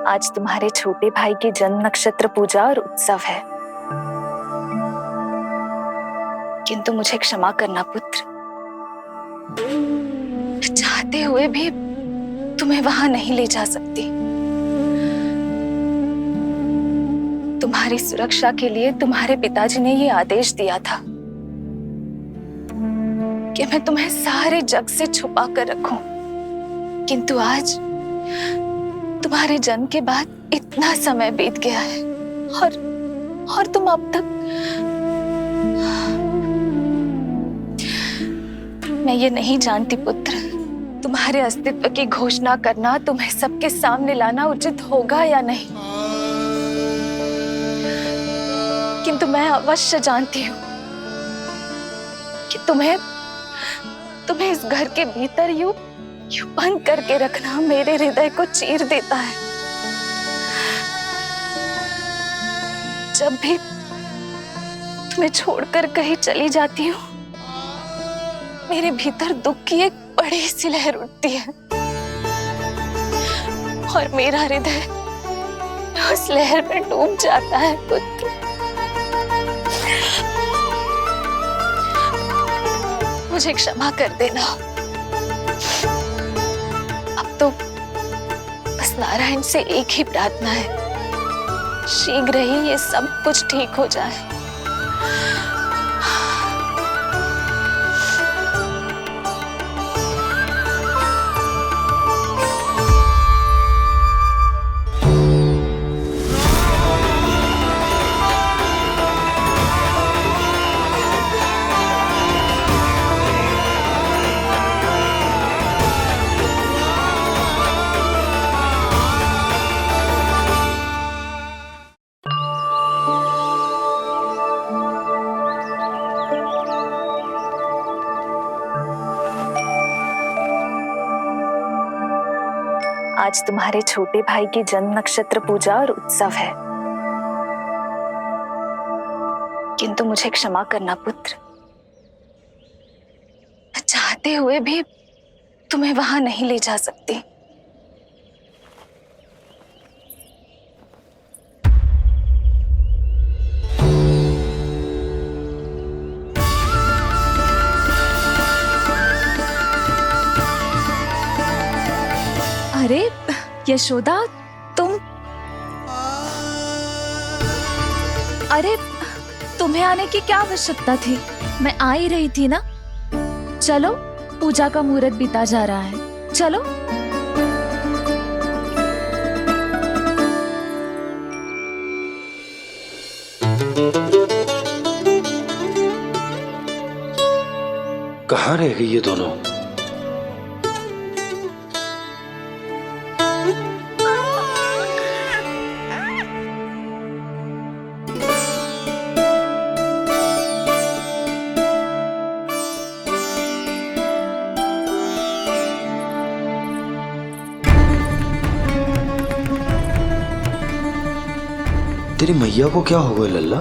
आज तुम्हारे छोटे भाई की जन्म नक्षत्र पूजा और उत्सव है, किंतु मुझे क्षमा करना पुत्र। चाहते हुए भी तुम्हें वहां नहीं ले जा सकती। तुम्हारी सुरक्षा के लिए तुम्हारे पिताजी ने ये आदेश दिया था कि मैं तुम्हें सारे जग से छुपा कर रखूं, किंतु आज तुम्हारे जन्म के बाद इतना समय बीत गया है और तुम अब तक। मैं ये नहीं जानती पुत्र, तुम्हारे अस्तित्व की घोषणा करना, तुम्हें सबके सामने लाना उचित होगा या नहीं, किंतु मैं अवश्य जानती हूँ कि तुम्हें इस घर के भीतर यूं बंद करके रखना मेरे हृदय को चीर देता है। जब भी तुम्हें छोड़कर कहीं चली जाती हूँ, मेरे भीतर दुख की एक बड़ी सी लहर उठती है और मेरा हृदय उस लहर में डूब जाता है पुत्र। मुझे क्षमा कर देना। अब तो बस नारायण से एक ही प्रार्थना है, शीघ्र ही ये सब कुछ ठीक हो जाए। आज तुम्हारे छोटे भाई की जन्म नक्षत्र पूजा और उत्सव है, किंतु मुझे क्षमा करना पुत्र। चाहते हुए भी तुम्हें वहां नहीं ले जा सकती। अरे यशोदा, तुम? अरे तुम्हें आने की क्या आवश्यकता थी? मैं आ ही रही थी ना। चलो, पूजा का मुहूर्त बीता जा रहा है, चलो। कहाँ रह गई ये दोनों? तेरी मैया को क्या हो गया लल्ला?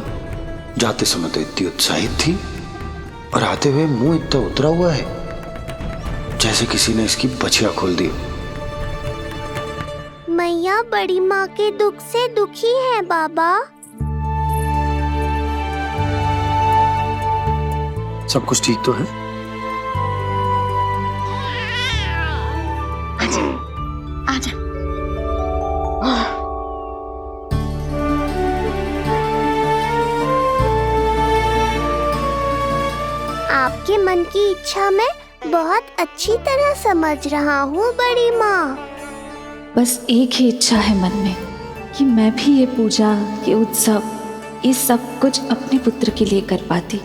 जाते समय तो इतनी उत्साहित थी और आते हुए मुंह इतना उतरा हुआ है जैसे किसी ने इसकी बचिया खोल दी। मैया बड़ी माँ के दुख से दुखी है बाबा। सब कुछ ठीक तो है? आजा। आपके मन की इच्छा मैं बहुत अच्छी तरह समझ रहा हूँ बड़ी माँ। बस एक ही इच्छा है मन में कि मैं भी ये पूजा, ये उत्सव, ये सब कुछ अपने पुत्र के लिए कर पाती।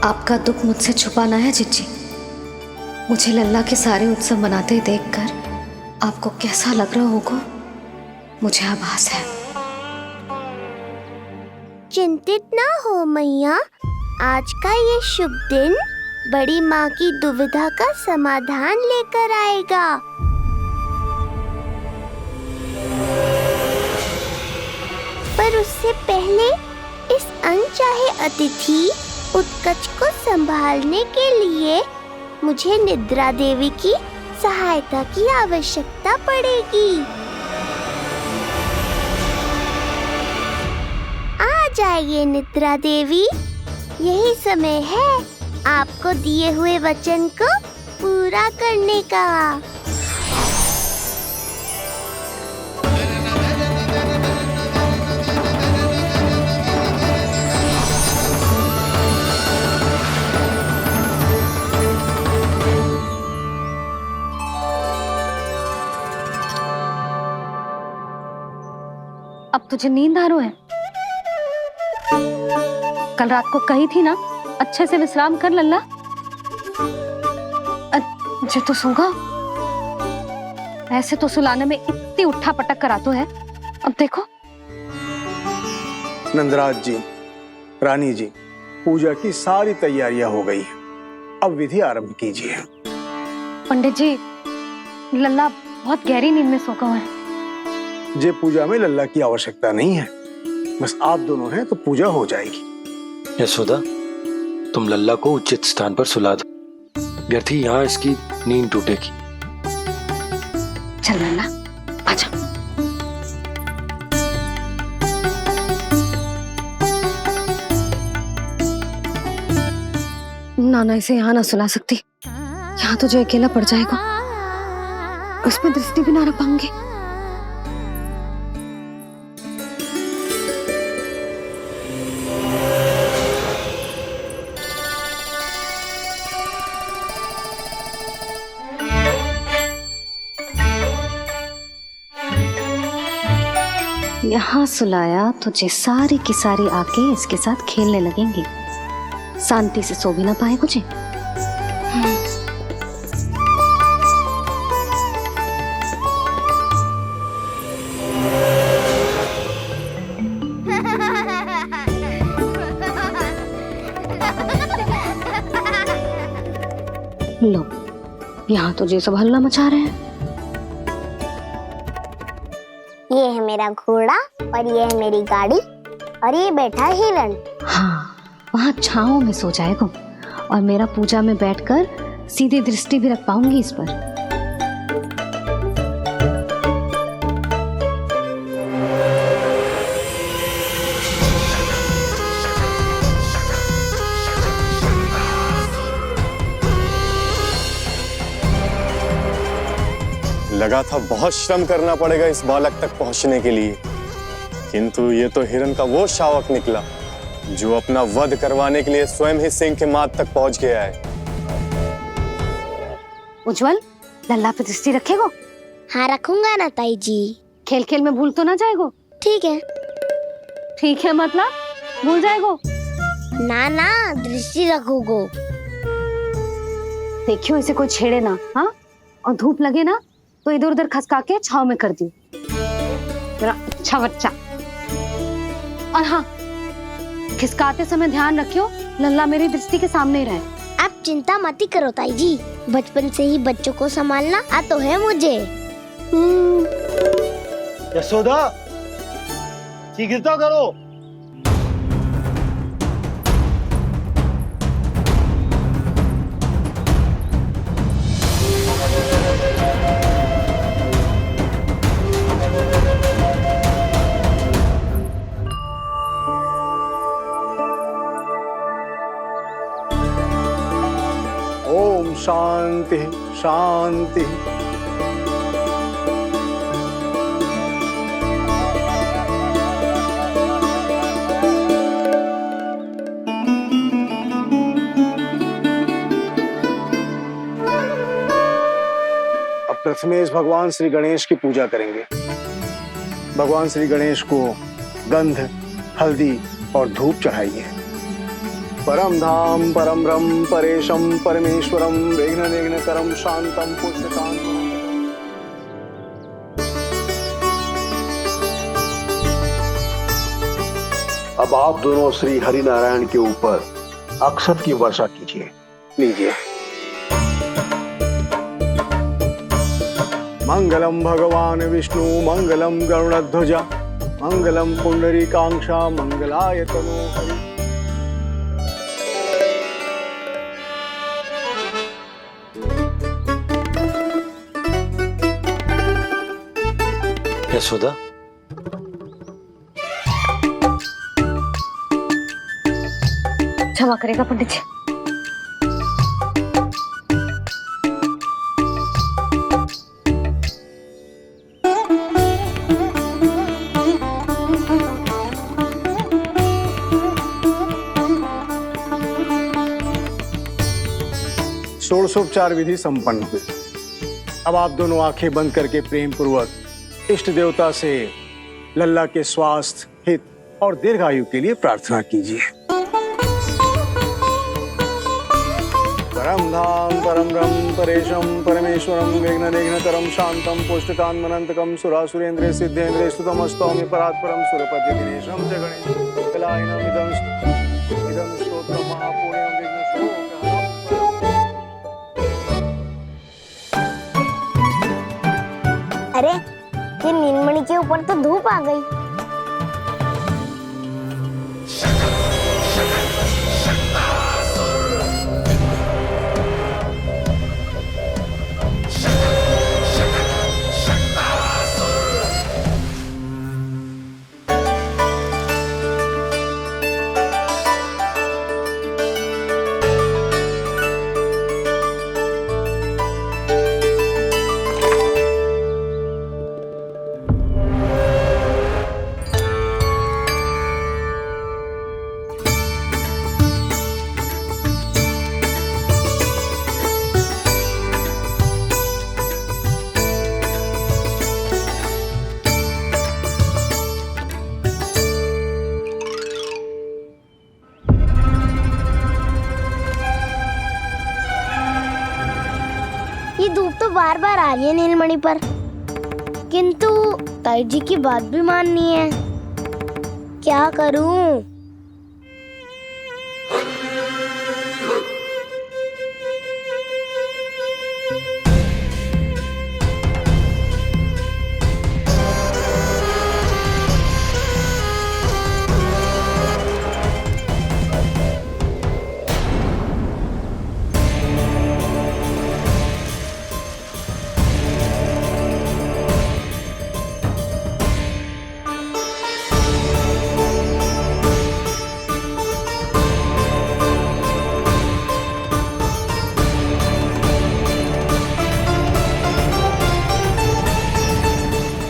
आपका दुख मुझसे छुपाना है जिज्जी। मुझे लल्ला के सारे उत्सव मनाते देखकर आपको कैसा लग रहा होगा, मुझे आभास है। चिंतित ना हो मैया, आज का ये शुभ दिन बड़ी माँ की दुविधा का समाधान लेकर आएगा। पर उससे पहले इस अनचाहे अतिथि उत्कच को संभालने के लिए मुझे निद्रा देवी की सहायता की आवश्यकता पड़ेगी। आ जाइए निद्रा देवी, यही समय है आपको दिए हुए वचन को पूरा करने का। अब तुझे नींद आ रही है? कल रात को कही थी ना अच्छे से विश्राम कर लल्ला। जो तो सोगा, ऐसे तो सुलाने में इतनी उठा पटक करा तो है। अब देखो। नंदराज जी, रानी जी, पूजा की सारी तैयारियां हो गई हैं। अब विधि आरंभ कीजिए। पंडित जी, लल्ला बहुत गहरी नींद में सो गया है। जे पूजा में लल्ला की आवश्यकता नहीं है, बस आप दोनों हैं तो पूजा हो जाएगी। यशोदा, तुम लल्ला को उचित स्थान पर सुला दो, व्यर्थी यहाँ इसकी नींद टूटेगी। चल लल्ला, आजा। नाना इसे यहाँ ना सुला सकती, यहाँ तो जो अकेला पड़ जाएगा, उसमें दृष्टि भी ना रख पाऊंगी। यहाँ सुलाया तो जे सारी की सारी आके इसके साथ खेलने लगेंगी, शांति से सो भी ना पाए कुछ। लो, यहाँ तो जे सब हल्ला मचा रहे हैं। ये है मेरा घोड़ा और ये है मेरी गाड़ी और ये बैठा हिरण। हाँ, वहाँ छांव में सो जाएगा और मेरा पूजा में बैठकर सीधी दृष्टि भी रख पाऊंगी इस पर। लगा था बहुत श्रम करना पड़ेगा इस बालक तक पहुंचने के लिए, किंतु ये तो हिरण का वो शावक निकला जो अपना वध करवाने के लिए स्वयं ही सिंह के माथ तक पहुंच गया है। उज्जवल, लल्ला पे दृष्टि रखेगो? हाँ रखूंगा ना ताई जी। खेल खेल में भूल तो ना जाएगो? ठीक है। ठीक है मतलब भूल जाएगो? ना ना, दृष्टि रखोगो। देखियो इसे कोई छेड़े ना, हाँ? और धूप लगे ना तो इधर उधर खसका के छाव में कर दी। मेरा अच्छा बच्चा। और हाँ, खिसकाते समय ध्यान रखियो लल्ला मेरी दृष्टि के सामने ही रहे। आप चिंता मत करो ताई जी, बचपन से ही बच्चों को संभालना आता है मुझे। यशोदा, शीघ्रता करो। ओम शांति शांति। अब प्रथमेश भगवान श्री गणेश की पूजा करेंगे। भगवान श्री गणेश को गंध, हल्दी और धूप चढ़ाइए। परम धाम परम ब्रह्म परेशम परमेश्वरम विघ्न निघ्नकरम शांतम पुष्टकांतम। अब आप दोनों श्री हरि नारायण के ऊपर अक्षत की वर्षा कीजिए। लीजिए। मंगलम भगवान विष्णु मंगलम गरुड़ध्वजा मंगलम पुंडरीकाक्षा मंगलाय तनोहरि। यशोदा, क्षमा करेगा पंडित जी। षोडशोपचार विधि संपन्न हुई। अब आप दोनों आंखें बंद करके प्रेम पूर्वक इष्ट देवता से लल्ला के स्वास्थ्य, हित और दीर्घायु के लिए प्रार्थना कीजिए। परम धाम परम ब्रह्म परेशम परमेश्वरम विघ्ननिघ्नकरम शांतम पुष्टकान्मनंतकम सुरासुरेन्द्र सिद्धेन्द्र स्तुतम स्तौमि परात्परम सुरपति दिनेशम च गणेश कलायनम इदं स्तोत्रम महापुण्यम अरे ये नीलमणि के ऊपर तो धूप आ गई। ये धूप तो बार बार आ रही है नीलमणि पर, किंतु ताई जी की बात भी माननी है। क्या करूं?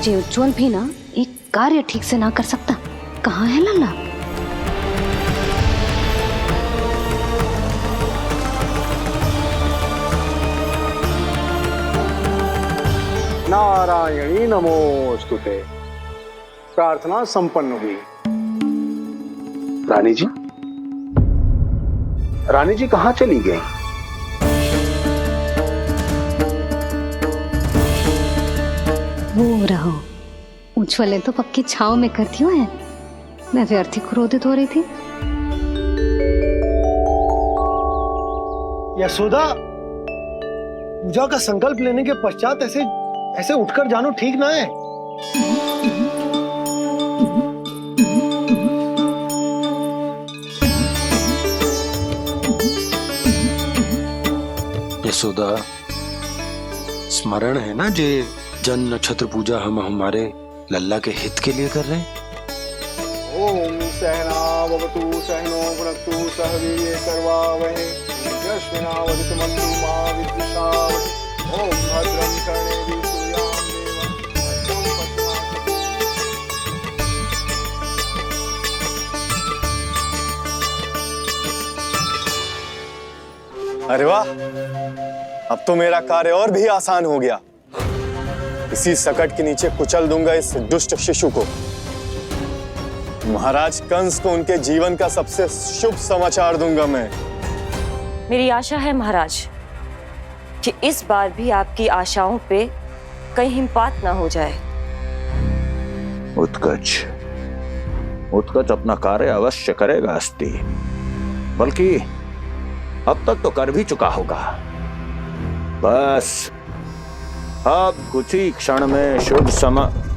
जे उज्जवल भी ना एक कार्य ठीक से ना कर सकता। कहाँ है लल्ला? नारायणी नमोस्तुते। प्रार्थना संपन्न हुई। रानी जी, रानी जी कहाँ चली गई? वो रहो, उज्जवल तो पक्की छाव में करती है। मैं व्यर्थ ही क्रोधित हो रही थी। यशोदा, पूजा का संकल्प लेने के पश्चात ऐसे उठकर जानो ठीक ना है। यशोदा, स्मरण है ना जे जन नक्षत्र पूजा हम हमारे लल्ला के हित के लिए कर रहे हैं। ओम सहनावतु सहनो भुनक्तु सह वीर्यं करवावहै यस्मिनावदितमस्तु मा विद्विषावहै। ओम भद्रं कर्णेभिः सूर्यां देवं। अरे वाह, अब तो मेरा कार्य और भी आसान हो गया। इसी सकट के नीचे कुचल दूंगा इस दुष्ट शिशु को। महाराज कंस को उनके जीवन का सबसे शुभ समाचार दूंगा मैं। मेरी आशा है महाराज कि इस बार भी आपकी आशाओं पे कहीं हिमपात ना हो जाए। उत्कच अपना कार्य अवश्य करेगा अस्ति, बल्कि अब तक तो कर भी चुका होगा। बस अब कुछ ही क्षण में शुभ समय।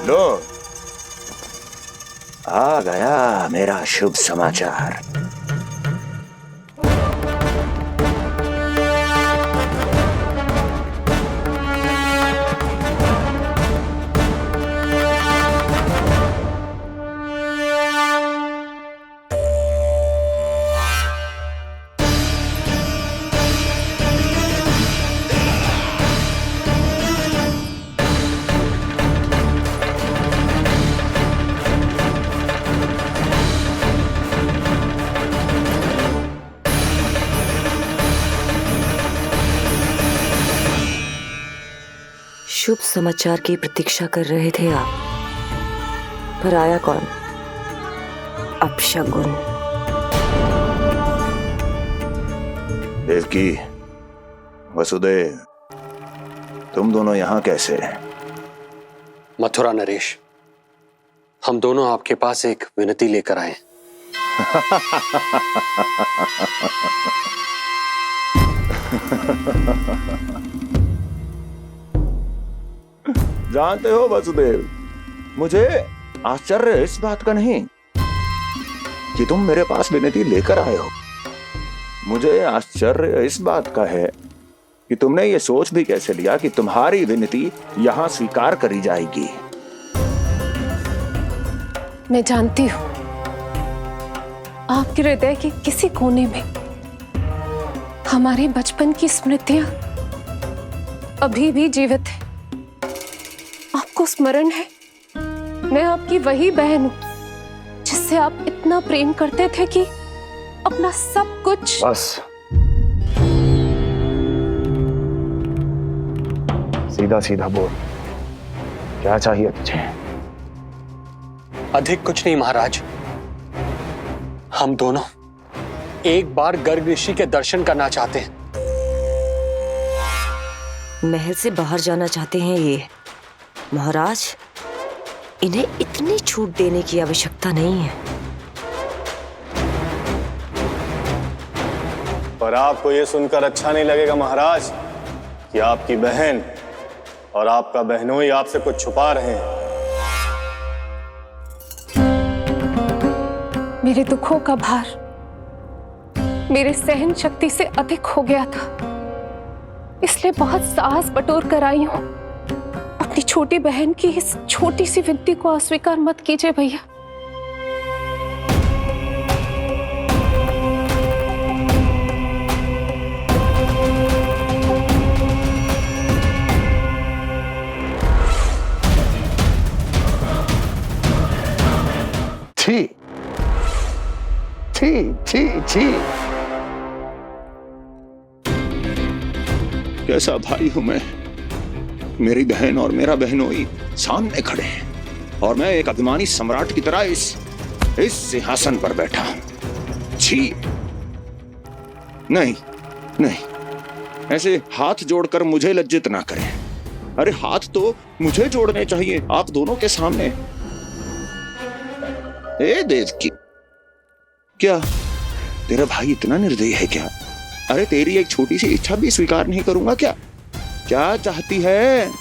लो, आ गया मेरा शुभ समाचार। शुभ समाचार की प्रतीक्षा कर रहे थे आप, पर आया कौन? अपशगुन। देवकी, वसुदेव, तुम दोनों यहाँ कैसे? मथुरा नरेश, हम दोनों आपके पास एक विनती लेकर आए। जानते हो वसुदेव, मुझे आश्चर्य इस बात का नहीं कि तुम मेरे पास विनती लेकर आए हो। मुझे आश्चर्य इस बात का है कि तुमने ये सोच भी कैसे लिया कि तुम्हारी विनती यहां स्वीकार करी जाएगी। मैं जानती हूँ आपके हृदय के किसी कोने में हमारे बचपन की स्मृतियां अभी भी जीवित है। आपको स्मरण है, मैं आपकी वही बहन हूं जिससे आप इतना प्रेम करते थे कि अपना सब कुछ। बस, सीधा सीधा बोल, क्या चाहिए तुझे? अधिक कुछ नहीं महाराज, हम दोनों एक बार गर्ग ऋषि के दर्शन करना चाहते हैं। महल से बाहर जाना चाहते हैं ये महाराज, इन्हें इतनी छूट देने की आवश्यकता नहीं है। पर आपको यह सुनकर अच्छा नहीं लगेगा महाराज कि आपकी बहन और आपका बहनोई आपसे कुछ छुपा रहे हैं। मेरे दुखों का भार मेरे सहन शक्ति से अधिक हो गया था, इसलिए बहुत साहस बटोर कर आई हूं। अपनी छोटी बहन की इस छोटी सी विनती को अस्वीकार मत कीजिए भैया। छी छी छी छी, कैसा भाई हूं मैं? मेरी बहन और मेरा बहनोई सामने खड़े हैं और मैं एक अभिमानी सम्राट की तरह इस सिंहासन पर बैठा हूं। छी, नहीं नहीं, ऐसे हाथ जोड़कर मुझे लज्जित ना करें। अरे हाथ तो मुझे जोड़ने चाहिए आप दोनों के सामने। ए देवकी, क्या तेरा भाई इतना निर्दयी है क्या? अरे तेरी एक छोटी सी इच्छा भी स्वीकार नहीं करूंगा क्या? क्या चाहती है?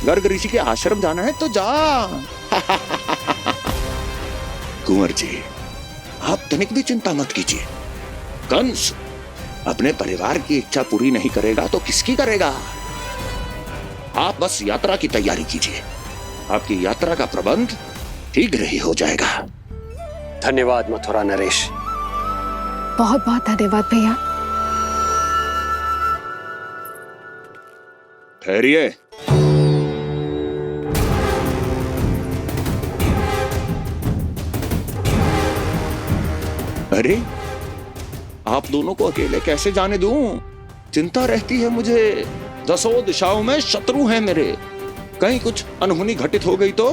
गर्ग ऋषि के आश्रम जाना है तो जा। कुंवर जी, आप तनिक भी चिंता मत कीजिए। कंस अपने परिवार की इच्छा पूरी नहीं करेगा तो किसकी करेगा? आप बस यात्रा की तैयारी कीजिए, आपकी यात्रा का प्रबंध शीघ्र ही हो जाएगा। धन्यवाद मथुरा नरेश। बहुत बहुत धन्यवाद भैया। ठहरिए। अरे आप दोनों को अकेले कैसे जाने दूं? चिंता रहती है मुझे। दसों दिशाओं में शत्रु हैं मेरे, कहीं कुछ अनहोनी घटित हो गई तो?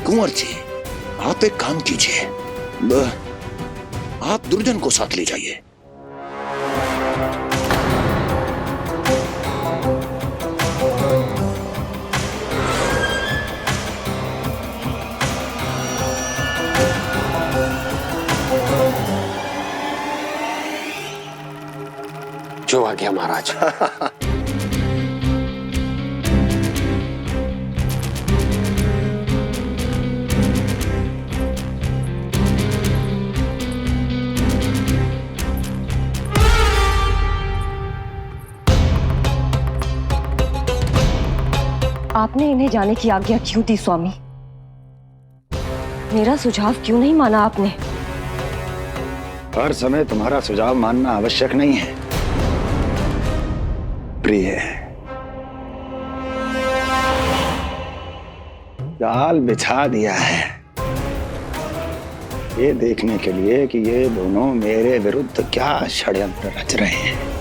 कुंवर जी, आप एक काम कीजिए, आप दुर्जन को साथ ले जाइए। जो आ गया महाराज। आपने इन्हें जाने की आज्ञा क्यों दी स्वामी? मेरा सुझाव क्यों नहीं माना आपने? हर समय तुम्हारा सुझाव मानना आवश्यक नहीं है प्रिय। जाल बिछा दिया है ये देखने के लिए कि ये दोनों मेरे विरुद्ध क्या षड्यंत्र रच रहे हैं।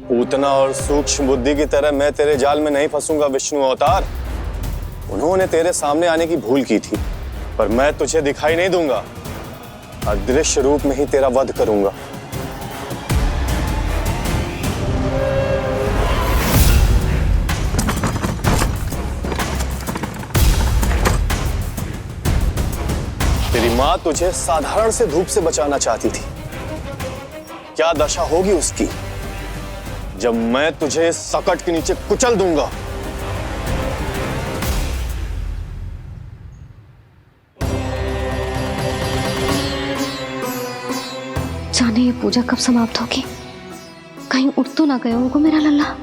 पूतना और सूक्ष्म बुद्धि की तरह मैं तेरे जाल में नहीं फंसूंगा विष्णु अवतार। उन्होंने तेरे सामने आने की भूल की थी, पर मैं तुझे दिखाई नहीं दूंगा। अदृश्य रूप में ही तेरा वध करूंगा। तेरी मां तुझे साधारण से धूप से बचाना चाहती थी। क्या दशा होगी उसकी जब मैं तुझे सकट के नीचे कुचल दूंगा। जाने ये पूजा कब समाप्त होगी? कहीं उठ तो ना गया होगा मेरा लल्ला।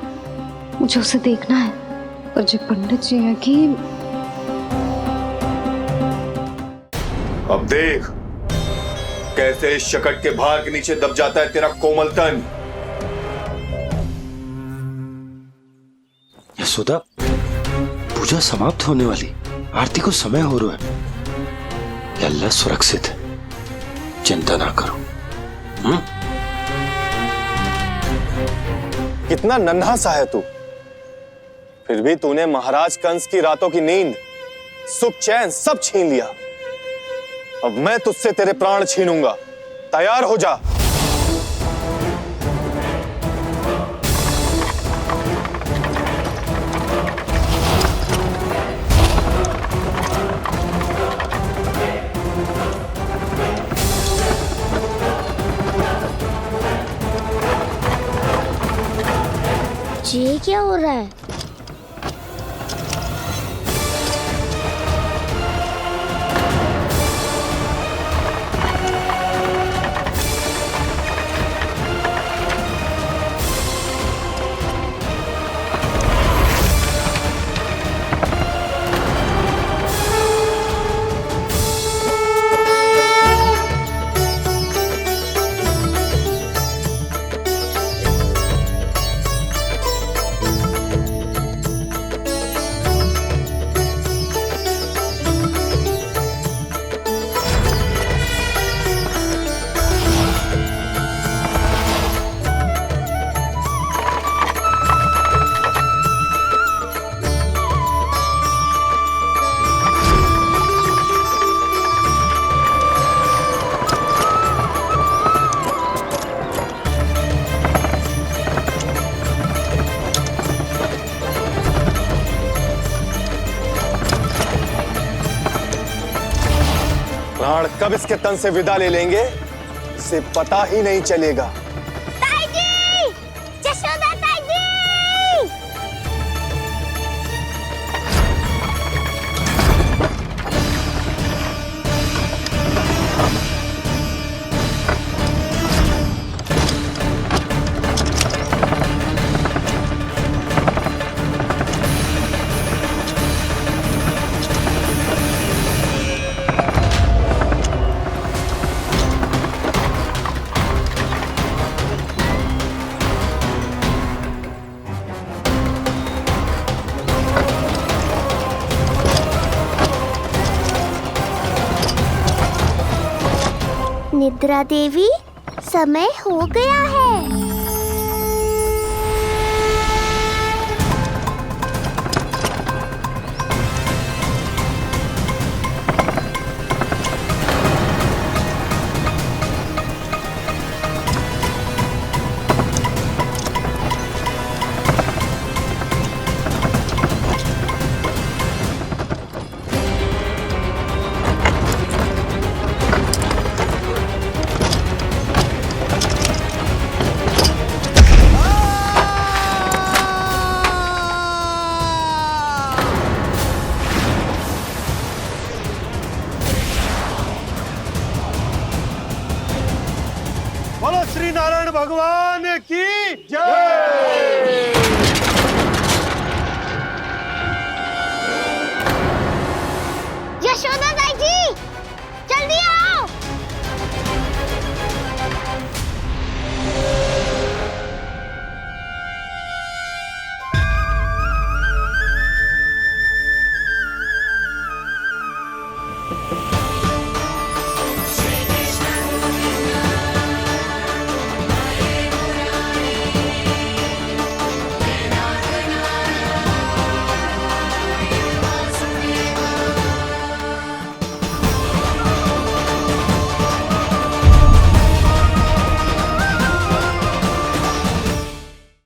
मुझे उसे देखना है। पर जो पंडित जी है कि अब देख कैसे इस शकट के भार के नीचे दब जाता है तेरा कोमल तन। यशोदा, पूजा समाप्त होने वाली, आरती को समय हो रहा है। लल्ला सुरक्षित है, चिंता ना करो। कितना नन्हा सा है तू, फिर भी तूने महाराज कंस की रातों की नींद, सुख चैन सब छीन लिया। अब मैं तुझसे तेरे प्राण छीनूंगा। तैयार हो जा। ये क्या हो रहा है? प्राण कब इसके तन से विदा ले लेंगे इसे पता ही नहीं चलेगा। ताई जी! जशोदा ताई जी! निद्रा देवी, समय हो गया है। नारायण भगवान की जय।